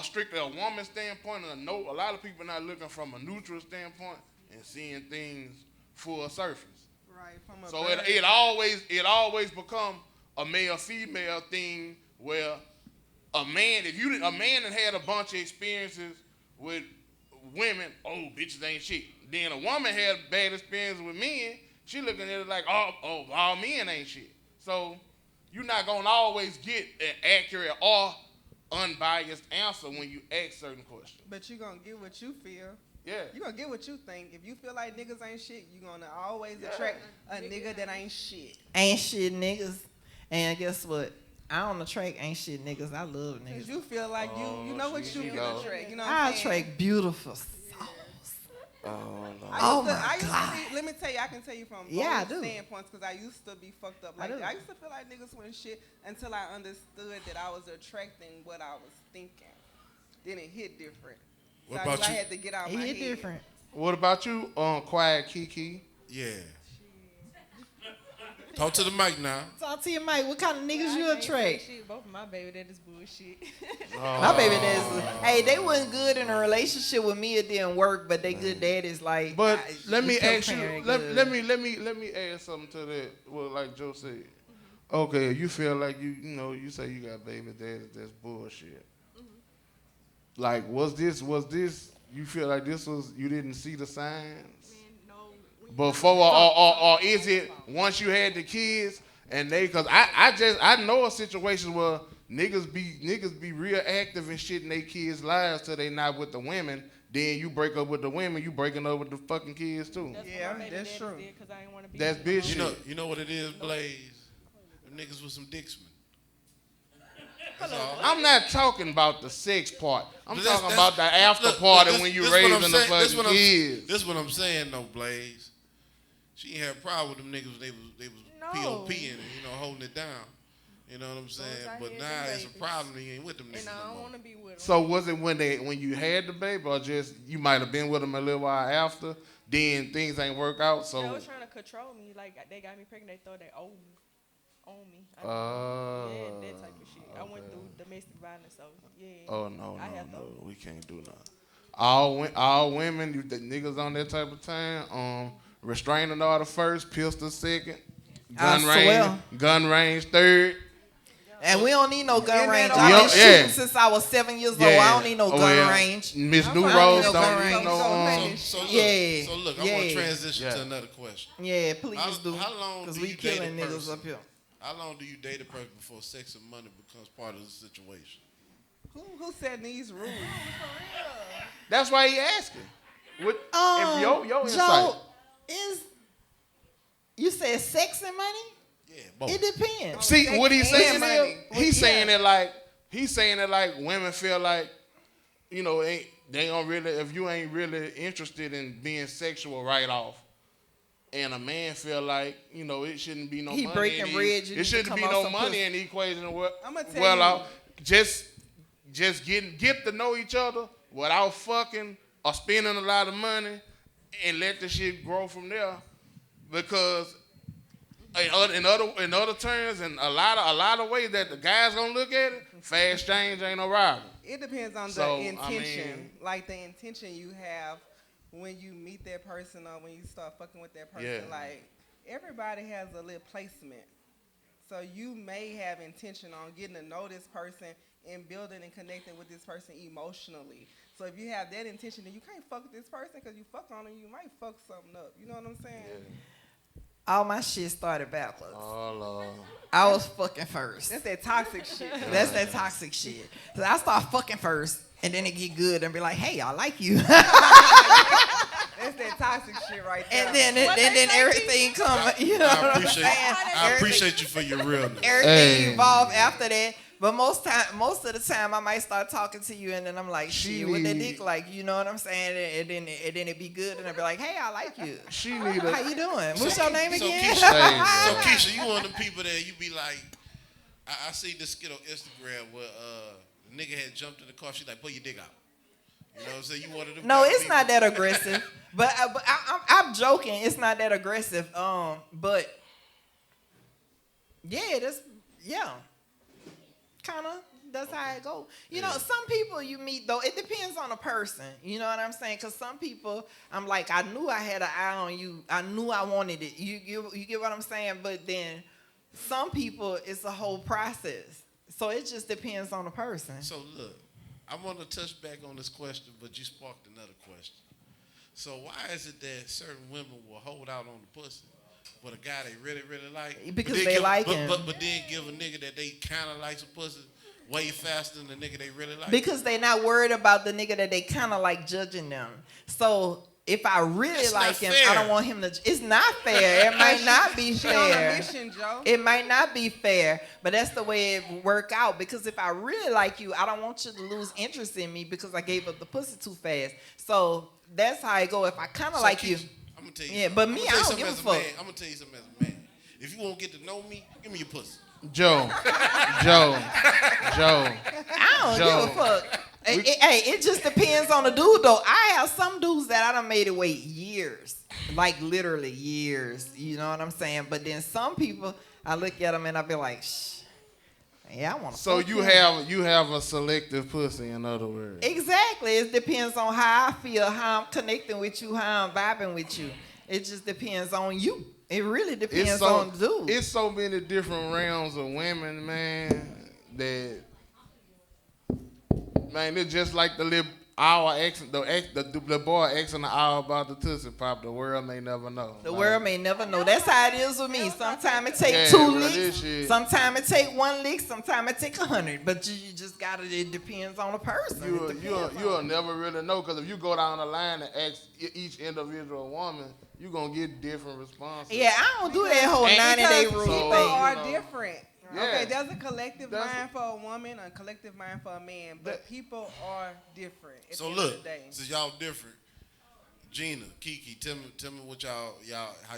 strictly a woman's standpoint, and a lot of people not looking from a neutral standpoint and seeing things full surface. Right. So it always become a male-female thing where a man that had a bunch of experiences with women, bitches ain't shit. Then a woman had bad experiences with men, she looking at it like, all men ain't shit. So you're not gonna always get an accurate or unbiased answer when you ask certain questions. But you're gonna get what you feel. Yeah. You're gonna get what you think. If you feel like niggas ain't shit, you're gonna always attract a nigga that ain't shit. Ain't shit niggas. And guess what? I don't attract ain't shit niggas. I love niggas. Cause you feel like you know what you can attract. You know what I I'm saying? attract beautiful souls. I used to be, let me tell you, I can tell you from both standpoints, because I used to be fucked up like that. I used to feel like niggas weren't shit until I understood that I was attracting what I was thinking. Then it hit different. What about you? I had to get out my head. It hit different. What about you, Quiet Kiki? Yeah. Talk to the mic now. Talk to your mic. What kind of niggas you attract? Both of my baby daddies bullshit. My baby daddies, hey, they wasn't good in a relationship with me. It didn't work, but they good daddies. Like, but let me ask you. Let me add something to that. Well, like Joe said. Mm-hmm. Okay, you feel like you say you got baby daddies. That's bullshit. Mm-hmm. Like, was this? You feel like this was? You didn't see the signs before, or is it once you had the kids and they? Cause I know a situation where niggas be real active and shit in their kids' lives till they not with the women. Then you break up with the women, you breaking up with the fucking kids too. That's true. That's bitch. You know what it is, Blaze? Them niggas with some dicksmen. I'm not talking about the sex part. I'm talking about the after party when you raising the fucking kids. This is what I'm saying though, Blaze. She ain't had a problem with them niggas. They was POPing and holding it down. You know what I'm saying? But now it's a problem. He ain't with them niggas. And I don't want to be with them. So was it when you had the baby, or just you might have been with them a little while after? Then things ain't work out. So they was trying to control me. Like they got me pregnant. They thought they owed me. Yeah, that type of shit. Okay. I went through domestic violence, so yeah. Oh no, we can't do nothing. All women, the niggas on that type of time. Restraining order first, pistol second, gun range third. And we don't need no gun range. I've been shooting since I was 7 years old. I don't need no gun range. Miss New Rose don't need no. So look, I want to transition to another question. Yeah, please do. How long? Because we killing niggas up here. How long do you date a person before sex and money becomes part of the situation? Who said these rules? That's why he asking. If your insight. You said sex and money? Yeah, both. It depends. See what he's saying And is money. he's saying it like women feel like, you know, they don't really, if you ain't really interested in being sexual right off. And a man feel like, you know, it shouldn't be no He money. breaking bread, you It need to shouldn't come be off no some money pussy. in the equation. I'ma tell Well, you. just get to know each other without fucking or spending a lot of money, and let the shit grow from there. Because in other terms, and a lot of ways that the guys gonna look at it, fast change ain't no rival. It depends on So, the intention. I mean- Like the intention you have when you meet that person or when you start fucking with that person. Yeah. Like everybody has a little placement. So you may have intention on getting to know this person and building and connecting with this person emotionally. So if you have that intention, then you can't fuck with this person because you fuck on them, you might fuck something up. You know what I'm saying? All my shit started backwards. Oh Lord. I was fucking first. That's that toxic shit. That's that toxic shit. So I start fucking first, and then it get good and be like, hey, I like you. That's that toxic shit right there. and then everything come, you know what I'm saying? I appreciate you for your realness. Everything evolve after that. But most of the time, I might start talking to you, and then I'm like, shit, what that dick like? You know what I'm saying? And then it be good, and I be like, hey, I like you. How you doing? What's your name So again? Keisha, you one of the people that you be like, I see this skit on Instagram where the nigga had jumped in the car. She like, pull your dick out. You know what I'm saying? You one of them. No, type of it's people. not that aggressive. But I'm joking. It's not that aggressive. But yeah, kind of. That's how it go. You know, some people you meet though. It depends on the person. You know what I'm saying? Because some people, I'm like, I knew I had an eye on you. I knew I wanted it. You get what I'm saying? But then some people, it's a whole process. So it just depends on the person. So look, I want to touch back on this question, but you sparked another question. So why is it that certain women will hold out on the pussy for a guy they really, really like? Because they like him. But then give a nigga that they kind of like some pussy way faster than the nigga they really like? Because they not worried about the nigga that they kind of like judging them. So if I really That's like not him, fair. I don't want him to. It's not fair. It might not be She on a fair. mission, Joe. It might not be fair, but that's the way it work out. Because if I really like you, I don't want you to lose interest in me because I gave up the pussy too fast. So that's how I go. If I kind of like you, I'm gonna tell you. yeah. But me, I don't give a fuck. I'm gonna tell you something as a man. If you won't get to know me, give me your pussy. Joe. I don't give a fuck. Hey, it just depends on the dude, though. I have some dudes that I done made it wait years, like literally years. You know what I'm saying? But then some people, I look at them and I be like, shh, yeah, I want to. So you have a selective pussy, in other words. Exactly. It depends on how I feel, how I'm connecting with you, how I'm vibing with you. It just depends on you. It really depends on the dude. It's so many different realms of women, man, that, man, it's just like the little hour the boy asking the hour about the Tootsie Pop. The world may never know. The world may never know. That's how it is with me. Sometimes it take Yeah, 2 bro, licks. this shit. Sometimes it take 1 lick. Sometimes it take 100. But you just gotta. It depends on the person. You'll never really know, because if you go down the line and ask each individual woman, you're gonna get different responses. Yeah, I don't do that whole 90-day rule People thing. are you know. different. Yeah. Okay, there's a collective That's- mind for a woman, a collective mind for a man, but people are different. At So the end of look, the day. since y'all different, Gina, Kiki, tell me what how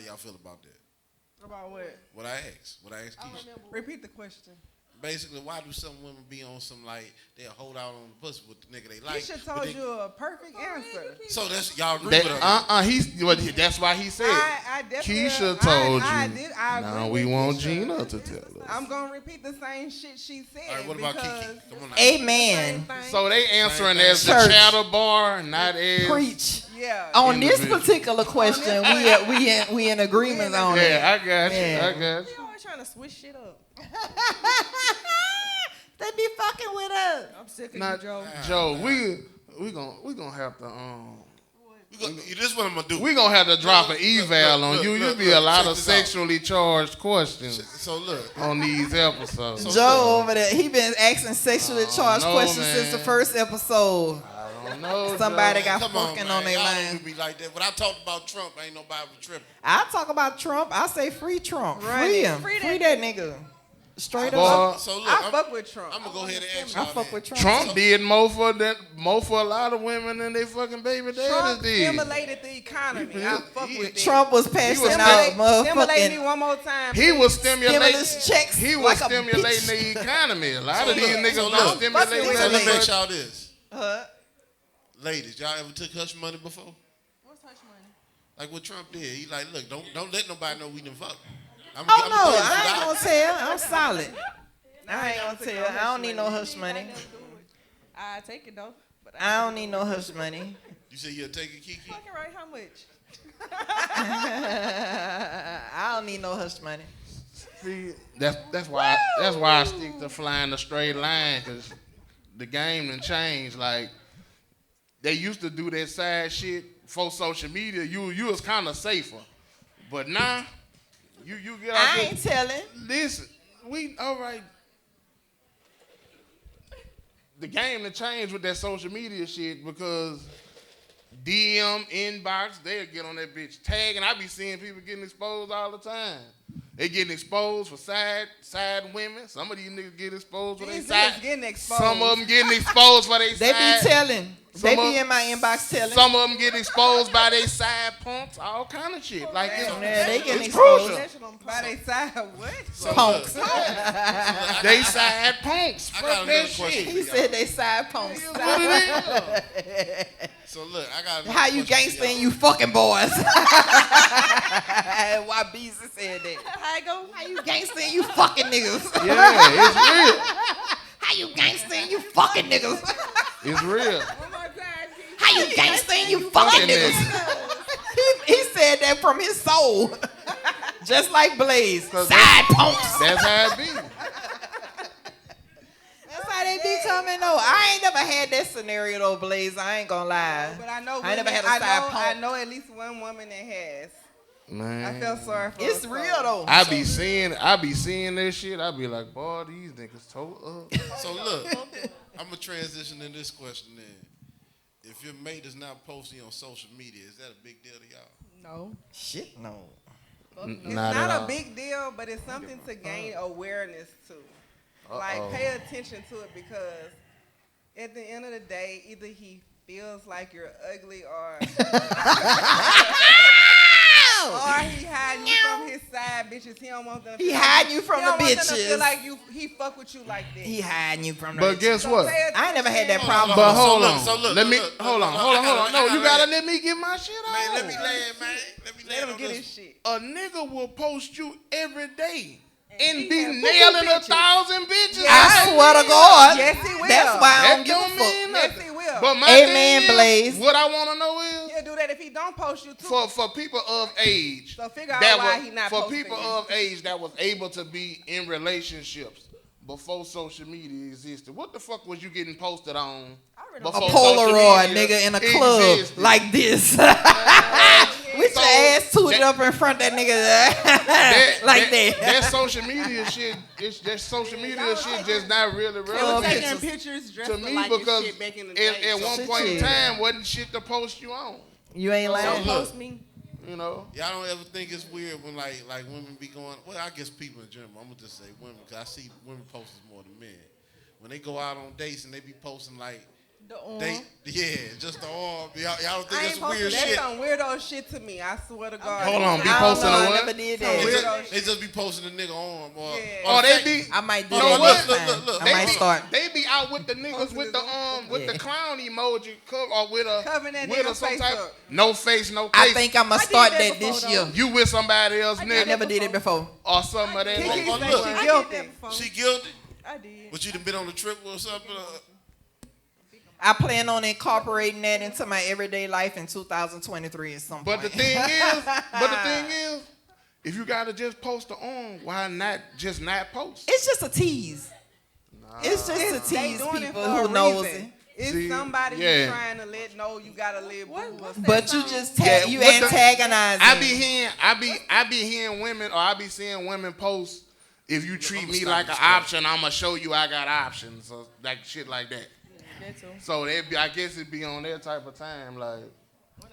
y'all feel about that. About what? What I asked Keisha. Repeat the question. Basically, why do some women be on some like they'll hold out on the pussy with the nigga they like? Keisha but told they- you a perfect answer. So that's y'all agree with her. That's why he said. I definitely. Keisha told I you. did. I Now agree we with want Keisha. Gina to tell us. I'm gonna repeat the same shit she said. All right, what about because Kiki? Come on now. Amen. So they answering Same as the thing. chatter bar, not as. Preach. Yeah. On this Individual. particular question, we in agreement on it. Yeah, I got you. Yeah. I got You you. always trying to switch shit up. They be fucking with us. I'm sick of Now, you, Joe. Joe, we gonna have to This is what I'm gonna do. we gonna have to drop an eval on you. You'll be a lot check of this out. sexually charged questions So look, on these episodes. Joe over there, he been asking sexually charged no, questions since the man. first episode. No, Somebody got Come on, fucking man. on their Y'all line. don't be like that. When I talked about Trump, ain't nobody tripping. I talk about Trump. I say free Trump. Run Free it. him. Free Free that that nigga. Straight Boy, up. So look, I fuck with Trump. I'm gonna go ahead and ask I y'all. fuck with Trump. Trump did more for a lot of women than they fucking baby daddies Trump did. stimulated the economy. I fuck with that. Trump was passing out Stimulate me motherfucking one more time. He was stimulus checks. He was like a stimulating bitch. the economy. A lot So of these look, niggas so not look. stimulating Fucking So let me nothing. ask y'all this, Huh? ladies. Y'all ever took hush money before? What's hush money? Like what Trump did. He like, look, don't let nobody know we done fucked. Oh no, I ain't gonna tell. I'm solid. I ain't gonna tell. I don't need no hush money. I take it though. But I don't need no hush money. You say you'll take it, Kiki? Fucking right, how much? I don't need no hush money. See, that's why I stick to flying the straight line, cause the game done changed. Like they used to do that side shit for social media. You was kind of safer, but now you get out I there. ain't telling. Listen, all right. The game done changed with that social media shit because DM, inbox, they'll get on that bitch tagging. I be seeing people getting exposed all the time. They getting exposed for side women. Some of these niggas get exposed for their These side. niggas getting exposed. Some of them getting exposed for their They side. be telling. They Some be of- in my inbox telling. Some of them get exposed by their side pumps, all kind of shit. Like Yeah, they getting it's exposed. crucial. By they side, what? So Punks. look, They side punks. I Fuck got that another question. shit. He said they side punks. What it is? So look, I got. How you gangsta and you fucking boys? Why Beezy said that? How it go? How you gangsta and you fucking niggas? Yeah, it's real. How you gangsta and you fucking niggas? It's real. One more time, Keith. How you gangsta and you fucking niggas? he said that from his soul. Just like Blaze. Side punks. That's how it be. That's how they be coming though. I ain't never had that scenario though, Blaze. I ain't gonna lie. But I know I ain't never women- had a side I pump. know at least one woman that has. Man. I feel sorry for It's her, real so. though. I be seeing that shit. I be like, boy, these niggas toe up. So look, I'm gonna transition in this question then. If your mate is not posting on social media, is that a big deal to y'all? No. Shit, no. It's Not not at a all. big deal, but it's something to gain awareness to. Like, Uh-oh. pay attention to it because at the end of the day, either he feels like you're ugly or he hiding you from his side bitches. He don't want them to He feel hiding you from he the don't want them to bitches. feel like he fuck with you like that. He hiding you from the But guess So what? pay I ain't never had that attention. problem. But So hold look, on. so look, Let me look, hold on. look, Hold I on. gotta No, you gotta land. let me get my shit on. Man, let me land, man. Let me Let land him on get this. his shit. A nigga will post you every day and he be have nailing bitches. 1,000 bitches. I swear to God. Yes, he will. That's why I That don't give a don't mean fuck. nothing. Yes, he will. But my Amen, thing is, Blaze. what I want to know is He'll do that if he don't post you too. for people of age. So figure out that why was- he not for posting people you. of age that was able to be in relationships before social media existed. What the fuck was you getting posted on? A before Polaroid, social media nigga, in a club existed? like this. With So, your ass tooted that- up in front of that nigga like that. That social media shit, that social media shit just not really He was relevant taking pictures dressed to up me like because his shit back in the at day. one Shit, point in yeah. time wasn't shit to post you on. You ain't Don't lying. look. post me. You know. Y'all don't ever think it's weird when like women be going. Well, I guess people in general. I'm gonna just say women because I see women posting more than men. When they go out on dates and they be posting like The arm. just the arm. Y'all don't think I that's ain't posting weird that's shit? some weirdo shit to me. I swear to God. Hold on, be I don't posting know. a I what? never did Some They that. weirdo just, they just be posting the nigga arm or. Yeah. Oh, they be. I might do You know that what? next Look, time. look, look. I They might be, start. they be out with the niggas with the Yeah. clown emoji cover or with a Covering that with nigga a some face type up. no face no I case. think I'm going I to did start that that before, this though. year. You with somebody else I I nigga never did it before. or some of that. Kiki Oh, say look. she I did that guilty. before. She guilty? I did. But you done been on a trip or something? I plan on incorporating that into my everyday life in 2023 at some But point. the thing is, if you gotta just post the arm, why not just not post? It's just a tease. It's just to They tease doing it people for a who knows reason. it. It's See, somebody yeah. you trying to let know you gotta live boo or something. But you just Yeah, you what the- antagonizing. I be hearing women or I be seeing women post. If you treat I'ma me stop like this an stuff. option, I'ma show you I got options or like shit like that. That too. So I guess it be on that type of time, like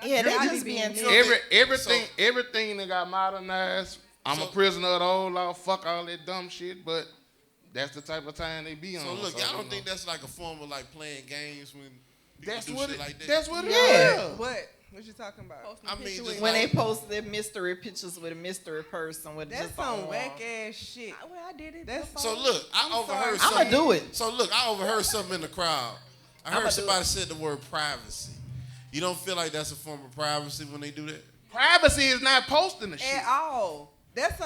Yeah, they I just be be being into everything that got modernized. I'm a prisoner of the old law. Fuck all that dumb shit, but that's the type of time they be on. So look, y'all you don't know. think that's like a form of like playing games when people That's do what shit it, like that? that's what it Yeah. is. What you talking about? Posting I a mean, picture just with when they like- post their mystery pictures with a mystery person with That's just some on. whack ass shit. Well, I did it. That's- before. So look, I I'm overheard sorry. something. I'ma do it. So look, I overheard something in the crowd. I I'ma heard do somebody it. said the word privacy. You don't feel like that's a form of privacy when they do that? Privacy is not posting the shit. At all. That's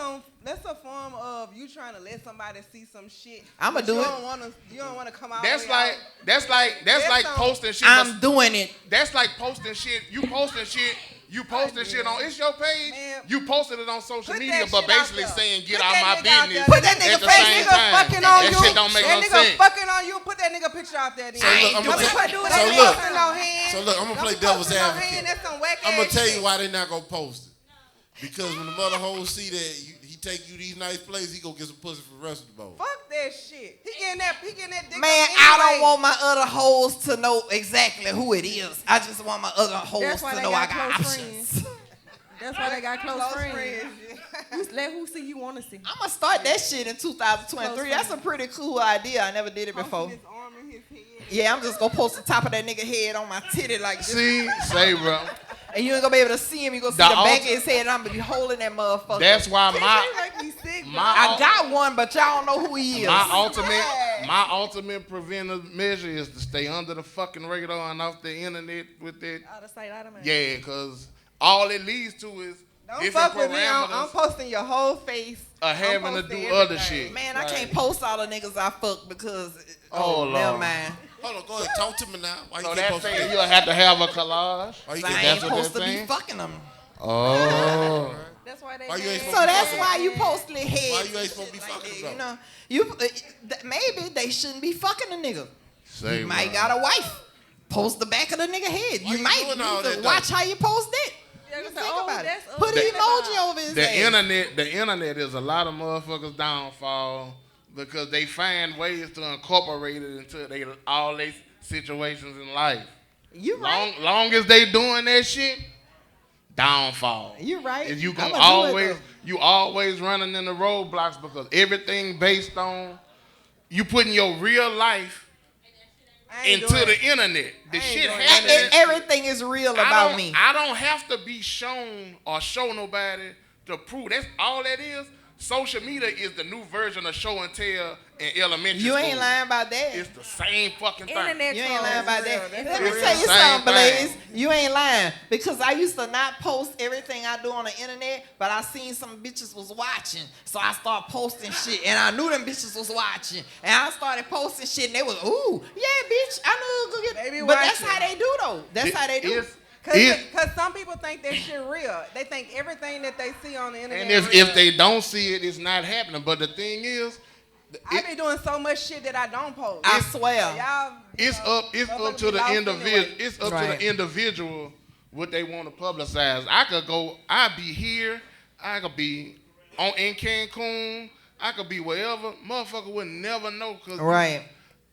a form of you trying to let somebody see some shit. I'ma but do you it. You don't wanna come out. That's way like out. that's like That's posting shit. I'm doing it. That's like posting shit. You posting shit. You posting shit on it's your page. Man. You posted it on social Put media, that but shit out basically there. saying get Put out that my nigga out business. there. Put that nigga at the face same nigga time. fucking on that you. shit don't make that no nigga sense. fucking on you. Put that nigga picture out there. Then. So look, I'ma Don't tell- put do that so nigga look. posting no hand. So look, I'm gonna Don't play be devil's posting no advocate. hand. That's some whack I'm gonna ass tell you shit. why they not gonna post it. Because when the mother hoes see that he take you these nice places, he gonna get some pussy for the rest of the boat. Fuck that shit. He getting that dick. Man, up I don't anyway. want my other hoes to know exactly who it is. I just want my other hoes That's why to they know I got got close options. That's why they got close friends. Yeah. Let who see you want to see. I'm gonna start that shit in 2023. That's a pretty cool idea. I never did it before. Posting his arm in his head. Yeah, I'm just gonna post the top of that nigga head on my titty like this. See, say bro. And you ain't gonna be able to see him. You gonna see The the back alt- of his head and I'm gonna be holding that motherfucker. That's why He my make me sick, bro. I got one, but y'all don't know who he is. my ultimate preventive measure is to stay under the fucking radar and off the internet with that. Out of sight, out of mind. Yeah, cause all it leads to is Don't different fuck with me. I'm parameters posting your whole face. of I'm having to posting do other everything. shit. Man, I Right. can't post all the niggas I fuck because Oh, never Lord. mind. Hold on, go ahead, talk to me now. Why So you that keep posting saying that? you'll have to have a collage. Why you I keep ain't That's what supposed to they're be saying? fucking them. Oh. That's why they. Why you ain't mad. So that's why you post their head. Why you ain't supposed to be fucking them? You know, maybe they shouldn't be fucking a nigga. Say You might what? got a wife. Post the back of the nigga head. Why You you might doing need all to that, watch though? how you post it. Yeah, You it's think like, oh, about it. that's Put an ugly. emoji over his The head. internet is a lot of motherfuckers' downfall because they find ways to incorporate it into all their situations in life. You right. Long as they doing that shit, downfall. You right. Is you I'ma gonna do it, you always running into roadblocks because everything based on you putting your real life I ain't into doing the it. internet. The I ain't shit doing happening. And everything is real about me. I don't have to be shown or show nobody to prove. That's all that is. Social media is the new version of show and tell in elementary You school. ain't lying about that. It's the same fucking thing. Internet You ain't trolls. lying about real. that. That's Let me real. tell you Same something, Blaze. thing. You ain't lying. Because I used to not post everything I do on the internet, but I seen some bitches was watching. So I started posting shit. And I knew them bitches was watching. And I started posting shit and they was, ooh, yeah, bitch, I knew you could They be get. But that's watching. how they do though. That's how they do. Cause some people think that shit real. They think everything that they see on the internet. And is if real. they don't see it, it's not happening. But the thing is, I be doing so much shit that I don't post. I swear. Y'all, it's up motherfuckers to be the lost individual. anyway. It's up Right. to the individual what they want to publicize. I be here. I could be in Cancun. I could be wherever. Motherfucker would never know because Right.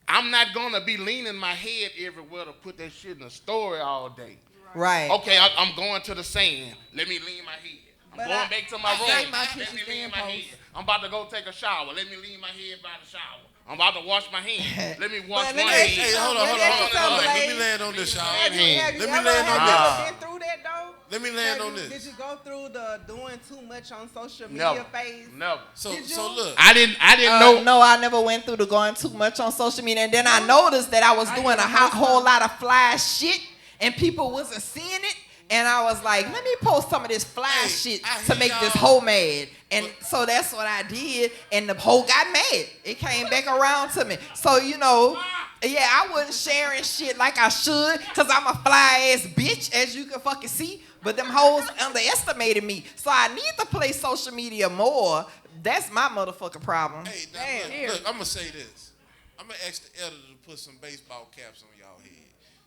I'm not gonna be leaning my head everywhere to put that shit in a story all day. Right. Okay, I'm going to the sand. Let me lean my head. I'm But going I- back to my I room. think my Let me pictures lean being my posted. head. I'm about to go take a shower. Let me lean my head by the shower. I'm about to wash my hands. Let me wash But my let me hands. ask you Hey, hold on, hold on, hold on, hold on. Let me land on this, y'all. Have you Let me ever land on this. been through that though? Let me land Have on you- this. Did you go through the doing too much on social media Never. phase? Never. So Did you? look. I didn't know. No, I never went through the going too much on social media. And then I noticed that I was doing a whole lot of fly shit and people wasn't seeing it. And I was like, let me post some of this fly Hey, shit I to hear make this y'all. hoe mad. And so that's what I did. And the hoe got mad. It came back around to me. So, you know, yeah, I wasn't sharing shit like I should because I'm a fly ass bitch, as you can fucking see. But them hoes underestimated me. So I need to play social media more. That's my motherfucking problem. Hey, now, Damn. look, I'm gonna say this. I'm gonna ask the editor to put some baseball caps on y'all head.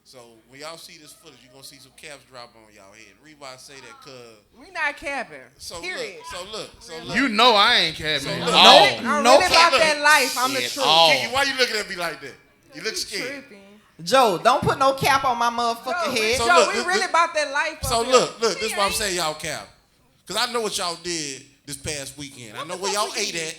So when y'all see this footage, you're gonna see some caps drop on y'all head. The reason why I say that, cause We not capping. so Period. look. You know I ain't capping So at look. all. I'm No really about cap. that life. I'm the At truth. all. Kiki, why you looking at me like that? You look scared. Tripping. Joe, don't put no cap on my motherfucking head. So Joe, look, we this- really about that life. So up here. look, this is why I'm saying y'all cap. Because I know what y'all did this past weekend. I know where y'all ate at.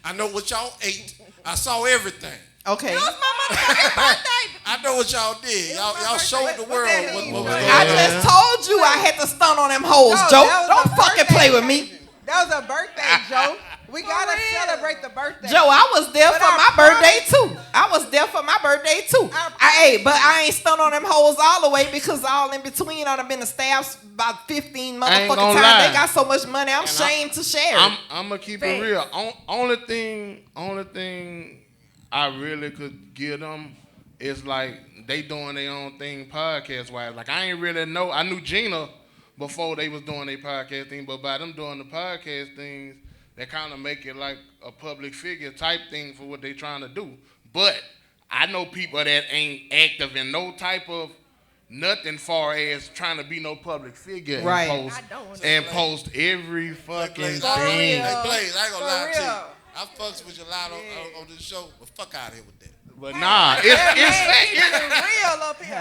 I know what y'all ate. I saw everything. Okay. It was my motherfucking birthday. I know what y'all did. Y'all showed the What world that what mean, was Joe? going I on. just told you I had to stunt on them hoes, No, Joe. that was Don't a fucking birthday play with me. occasion. That was a birthday, Joe. We gotta real. celebrate the birthday. Joe, I was there But for I my birthday promise- too. I was there for my birthday too. I But I ain't stunned on them hoes all the way because all in between I done been to staffs about 15 I ain't motherfucking gonna times. lie. They got so much money, I'm And ashamed to share. I'm gonna keep it Facts. real. Only thing I really could give them is like they doing their own thing podcast wise. Like I ain't really know. I knew Gina before they was doing their podcast thing, but by them doing the podcast things, they kind of make it like a public figure type thing for what they trying to do. But I know people that ain't active in no type of nothing far as trying to be no public figure Right. and post I don't wanna and play. post every fucking Blaze, thing. Hey, Blaze, I ain't gonna For lie to you. real. I fucks with you a lot on this show, but fuck out of here with that. But nah, it's real up here.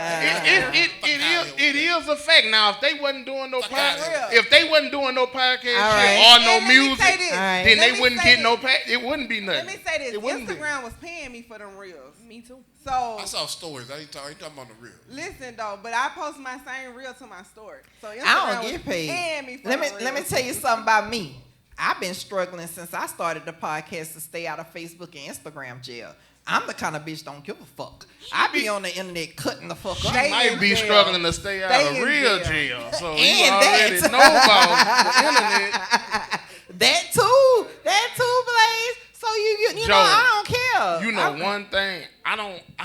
it is a fact. Now, if they wasn't doing no Fuck outta here. podcast, if they wasn't doing no podcast All shit right. or no And let me say music, this. All right. then Let they me wouldn't say get no this. pack. It wouldn't be nothing. Let me say this. It wouldn't be. Instagram was paying me for them reels. Me too. So I saw stories. I ain't talking about the real. listen though, but I post my same reel to my story. So Instagram I don't was get paid. paying me for Let me them let me reels. tell you something about me. I've been struggling since I started the podcast to stay out of Facebook and Instagram jail. I'm the kind of bitch don't give a fuck. I be on the internet cutting the fuck She up. They might in be jail. struggling to stay out They of in real jail. jail. So you And already that. know about the internet. That too, Blaze. So you Joe, know I don't care. You know one thing, I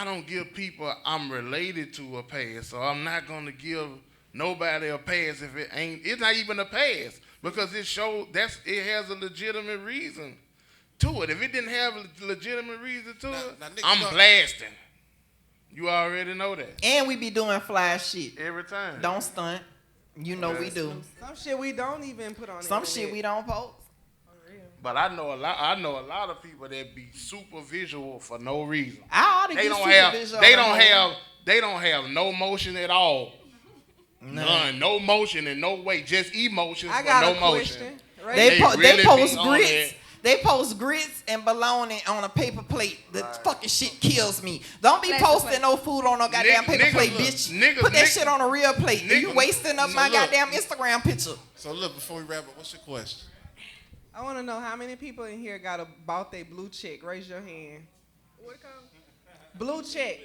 don't give people I'm related to a pass, so I'm not gonna give nobody a pass if it's not even a pass because it has a legitimate reason to it. If it didn't have a legitimate reason to it, now, nigga, I'm you know- blasting. You already know that And we be doing fly shit. every time. Don't stunt. You know we do. Some shit we don't even put on. Some the shit internet. we don't post. But I know a lot of people that be super visual for no reason. I ought to They get don't super have visual they on don't my- have they don't have no motion at all. None, no motion in no way, just emotions I but got no a motion. question. They, They they really post be on grits. that. They post grits and bologna on a paper plate. The fucking shit kills me. Don't be Plastic posting plate. no food on no goddamn paper nigga, plate, look, bitch. nigga, Put that nigga, shit on a real plate. You nigga, wasting up so my look. goddamn Instagram picture. So look, before we wrap up, what's your question? I want to know how many people in here bought their blue check. Raise your hand. What it called? Blue check.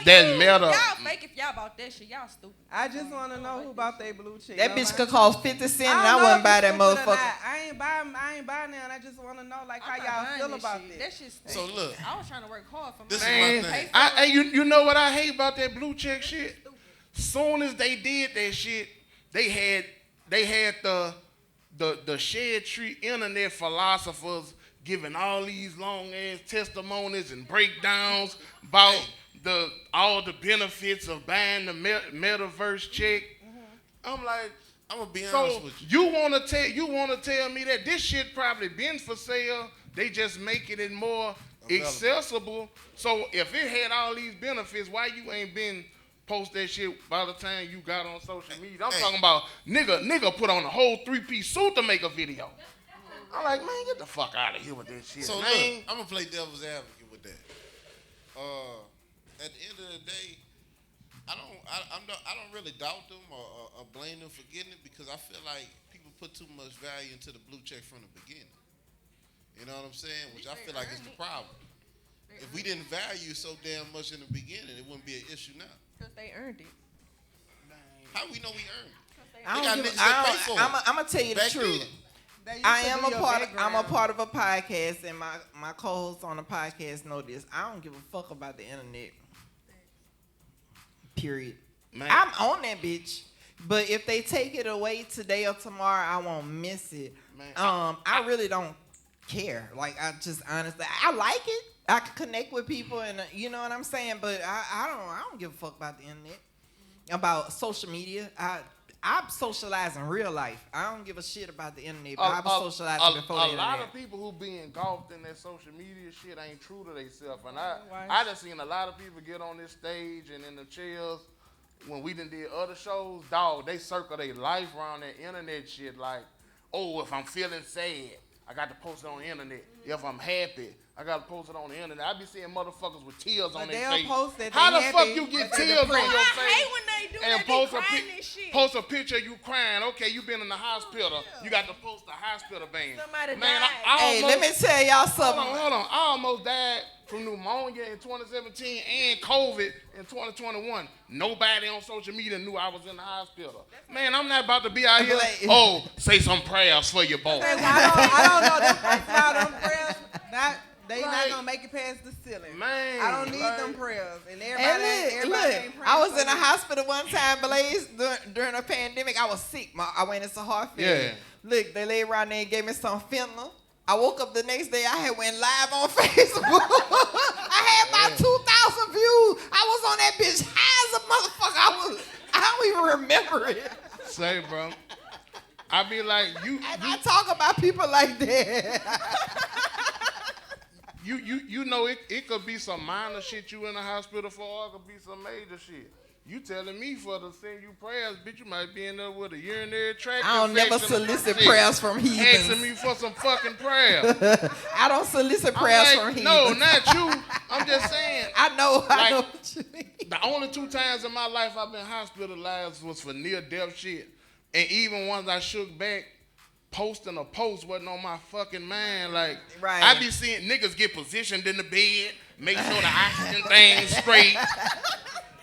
That meta. Y'all fake if y'all bought that shit. Y'all stupid. I just want to know who bought their blue check. That Nobody? bitch could cost 50 cents and I don't know wouldn't if buy it's that stupid or motherfucker. not. I ain't buying none. I just want to know like how I'm not y'all buying feel that about shit. this. That shit's So look, I was trying to work hard for This mine. is my thing. Hey, you know what I hate about that blue check shit? Soon as they did that shit, they had the Shed Tree internet philosophers giving all these long ass testimonies and breakdowns about all the benefits of buying the metaverse check. I'm like, I'm gonna be so honest with you. you wanna tell me that this shit probably been for sale? They just making it more Available. accessible. So if it had all these benefits, why you ain't been post that shit by the time you got on social media? I'm Hey. talking about nigga put on a whole 3-piece suit to make a video. I'm like, man, get the fuck out of here with that shit, So man. look, I'm gonna play devil's advocate with that. At the end of the day, I don't really doubt them or blame them for getting it because I feel like people put too much value into the blue check from the beginning. You know what I'm saying? Which I feel like is the problem. If we didn't value so damn much in the beginning, it wouldn't be an issue now. Because they earned it. How we know we earned it? I They don't got give, niggas that pay for it. I'm gonna tell you the Back truth. then. That used I to am be a your part. I'm a background. part of a podcast, and my co-hosts on the podcast know this. I don't give a fuck about the internet. Period. Man. I'm on that bitch. But if they take it away today or tomorrow, I won't miss it. Man, I really don't care. Like I just honestly, I like it. I can connect with people, and you know what I'm saying. But I don't give a fuck about the internet, about social media. I socialize in real life. I don't give a shit about the internet, but I was socializing before the internet. A lot of people who be engulfed in that social media shit ain't true to themselves. And I done seen a lot of people get on this stage and in the chairs when we done did other shows, dog, they circle their life around that internet shit like, oh, if I'm feeling sad, I got to post it on the internet. If I'm happy, I got to post it on the internet. I be seeing motherfuckers with tears on their face. Post that How the happy, fuck you get tears on your face? I hate when they do and that. post They a crying and shit. post a picture of you crying. Okay, you been in the hospital. You got to post the hospital band. Somebody Man, died. I Hey, let me tell y'all hold something. on. I almost died from pneumonia in 2017 and COVID in 2021. Nobody on social media knew I was in the hospital. Man, I'm not about to be out here. Oh, say some prayers for your boy. I don't know. Them prayers, they not gonna make it past the ceiling. Man, I don't need them prayers. And everybody ain't praying. I was for in a me. hospital one time, Blaze, during a pandemic. I was sick. I went into heart failure. Yeah. Look, they laid around there and gave me some fentanyl. I woke up the next day, I had went live on Facebook. I had about 2,000 views. I was on that bitch high as a motherfucker. I don't even remember it. Say, bro. I be like, I talk about people like that. you know it could be some minor shit you in the hospital for, or it could be some major shit. You telling me for to send you prayers, bitch, you might be in there with a urinary tract I don't never infection or solicit shit. prayers from heathens. Asking me for some fucking prayers. I don't solicit I'm prayers like, from heathens. no, not you. I'm just saying. I know Like, what you mean. The only 2 times in my life I've been hospitalized was for near-death shit. And even once I shook back, posting a post wasn't on my fucking mind. Like, Right. I be seeing niggas get positioned in the bed, make sure the oxygen thing's straight,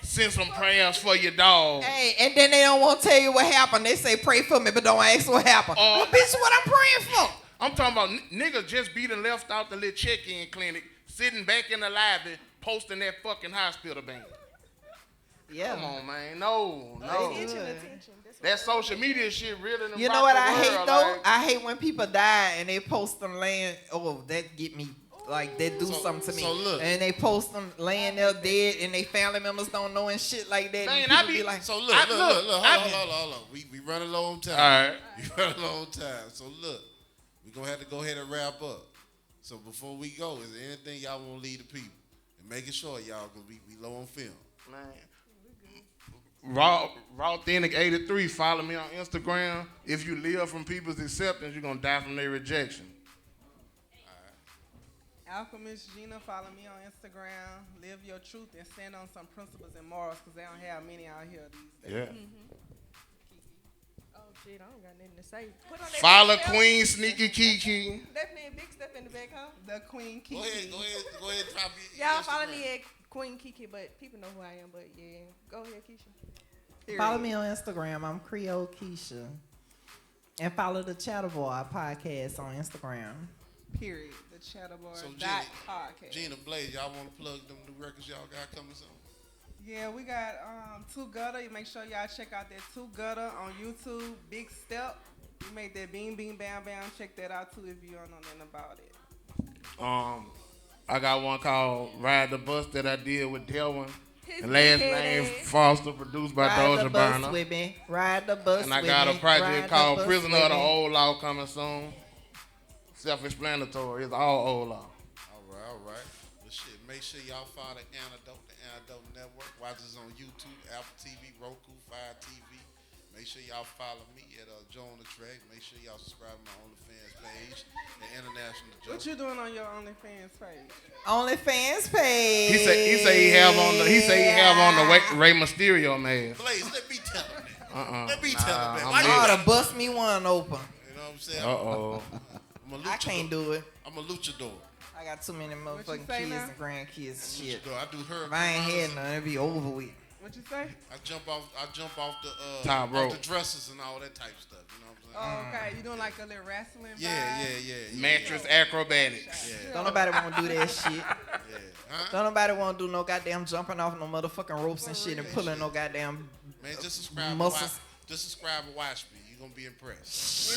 send some prayers for your dog. Hey, and then they don't want to tell you what happened. They say pray for me, but don't ask what happened. Well, bitch, what I'm praying for? I'm talking about niggas just beating left out the little check-in clinic, sitting back in the lobby, posting that fucking hospital band. Yeah. Come on, man. No. Attention. That's what That social media shit really done You rocked know what the I hate world, though? like- I hate when people die and they post them laying. Oh, that get me. Like that do something to me. so look. And they post them laying there dead, and they family members don't know and shit like that. Man, and I people be- like, So look, I- hold I- on. We running low on time. All right. We running low on time. So look, we gonna have to go ahead and wrap up. So before we go, is there anything y'all want to leave the people? And making sure y'all, cause we low on film. Man. Raw Authentic 83, follow me on Instagram. If you live from people's acceptance, you're gonna die from their rejection. Alchemist Gina, follow me on Instagram. Live your truth and stand on some principles and morals, because they don't have many out here these days. Yeah. Oh shit, I don't got nothing to say. Put on that Follow big stuff. Queen Sneaky Kiki. Definitely big stuff in the back, huh? The Queen Kiki. Go ahead, drop your Y'all follow Instagram. me at Queen Kiki, but people know who I am. But yeah, go ahead, Keisha. Period. follow me on Instagram. I'm Creole Keisha, and follow the Chatterboy podcast on Instagram. Period. The Chatterboy So podcast. Gina Blaze, y'all want to plug them new records y'all got coming soon? Yeah, we got Two Gutter. Make sure y'all check out that Two Gutter on YouTube. Big Step. We made that Beam Beam Bam Bam. Check that out too if you don't know nothing about it. I got one called Ride the Bus that I did with Delwyn. His And last big name head. Foster, produced by Ride the Doja bus Burner. with me. Ride the bus And I with got me. a project Ride the called bus Prisoner with of the me. Old Law coming soon. Self-explanatory. It's all old law. All right. Well, shit, make sure y'all follow the Antidote Network. Watch us on YouTube, Apple TV, Roku, Fire TV. Make sure y'all follow me at Joe on the Track. Make sure y'all subscribe to my OnlyFans page, the International Joe. What you doing on your OnlyFans page? OnlyFans page. He say he have on the Rey Mysterio mask. Blaze, let me tell him that. Let me Nah, tell him that. I'm Why I you- ought to bust me one open. You know what I'm saying? Uh-oh. I'm a I can't luchador. do it. I'm a luchador. I got too many you motherfucking say kids now? and grandkids and shit. Luchador. I do her. If I ain't had none, it'd be over with. What you say? I jump off the Top off rope. the dresses and all that type of stuff. You know what I'm saying? Oh, okay. You doing like a little wrestling vibe? Yeah. Mattress acrobatics. Yeah. Don't nobody want to do that shit. Yeah. Huh? Don't nobody want to do no goddamn jumping off no motherfucking ropes and shit and pulling no goddamn Man, just subscribe. muscles. Just subscribe and watch me. You're gonna be impressed.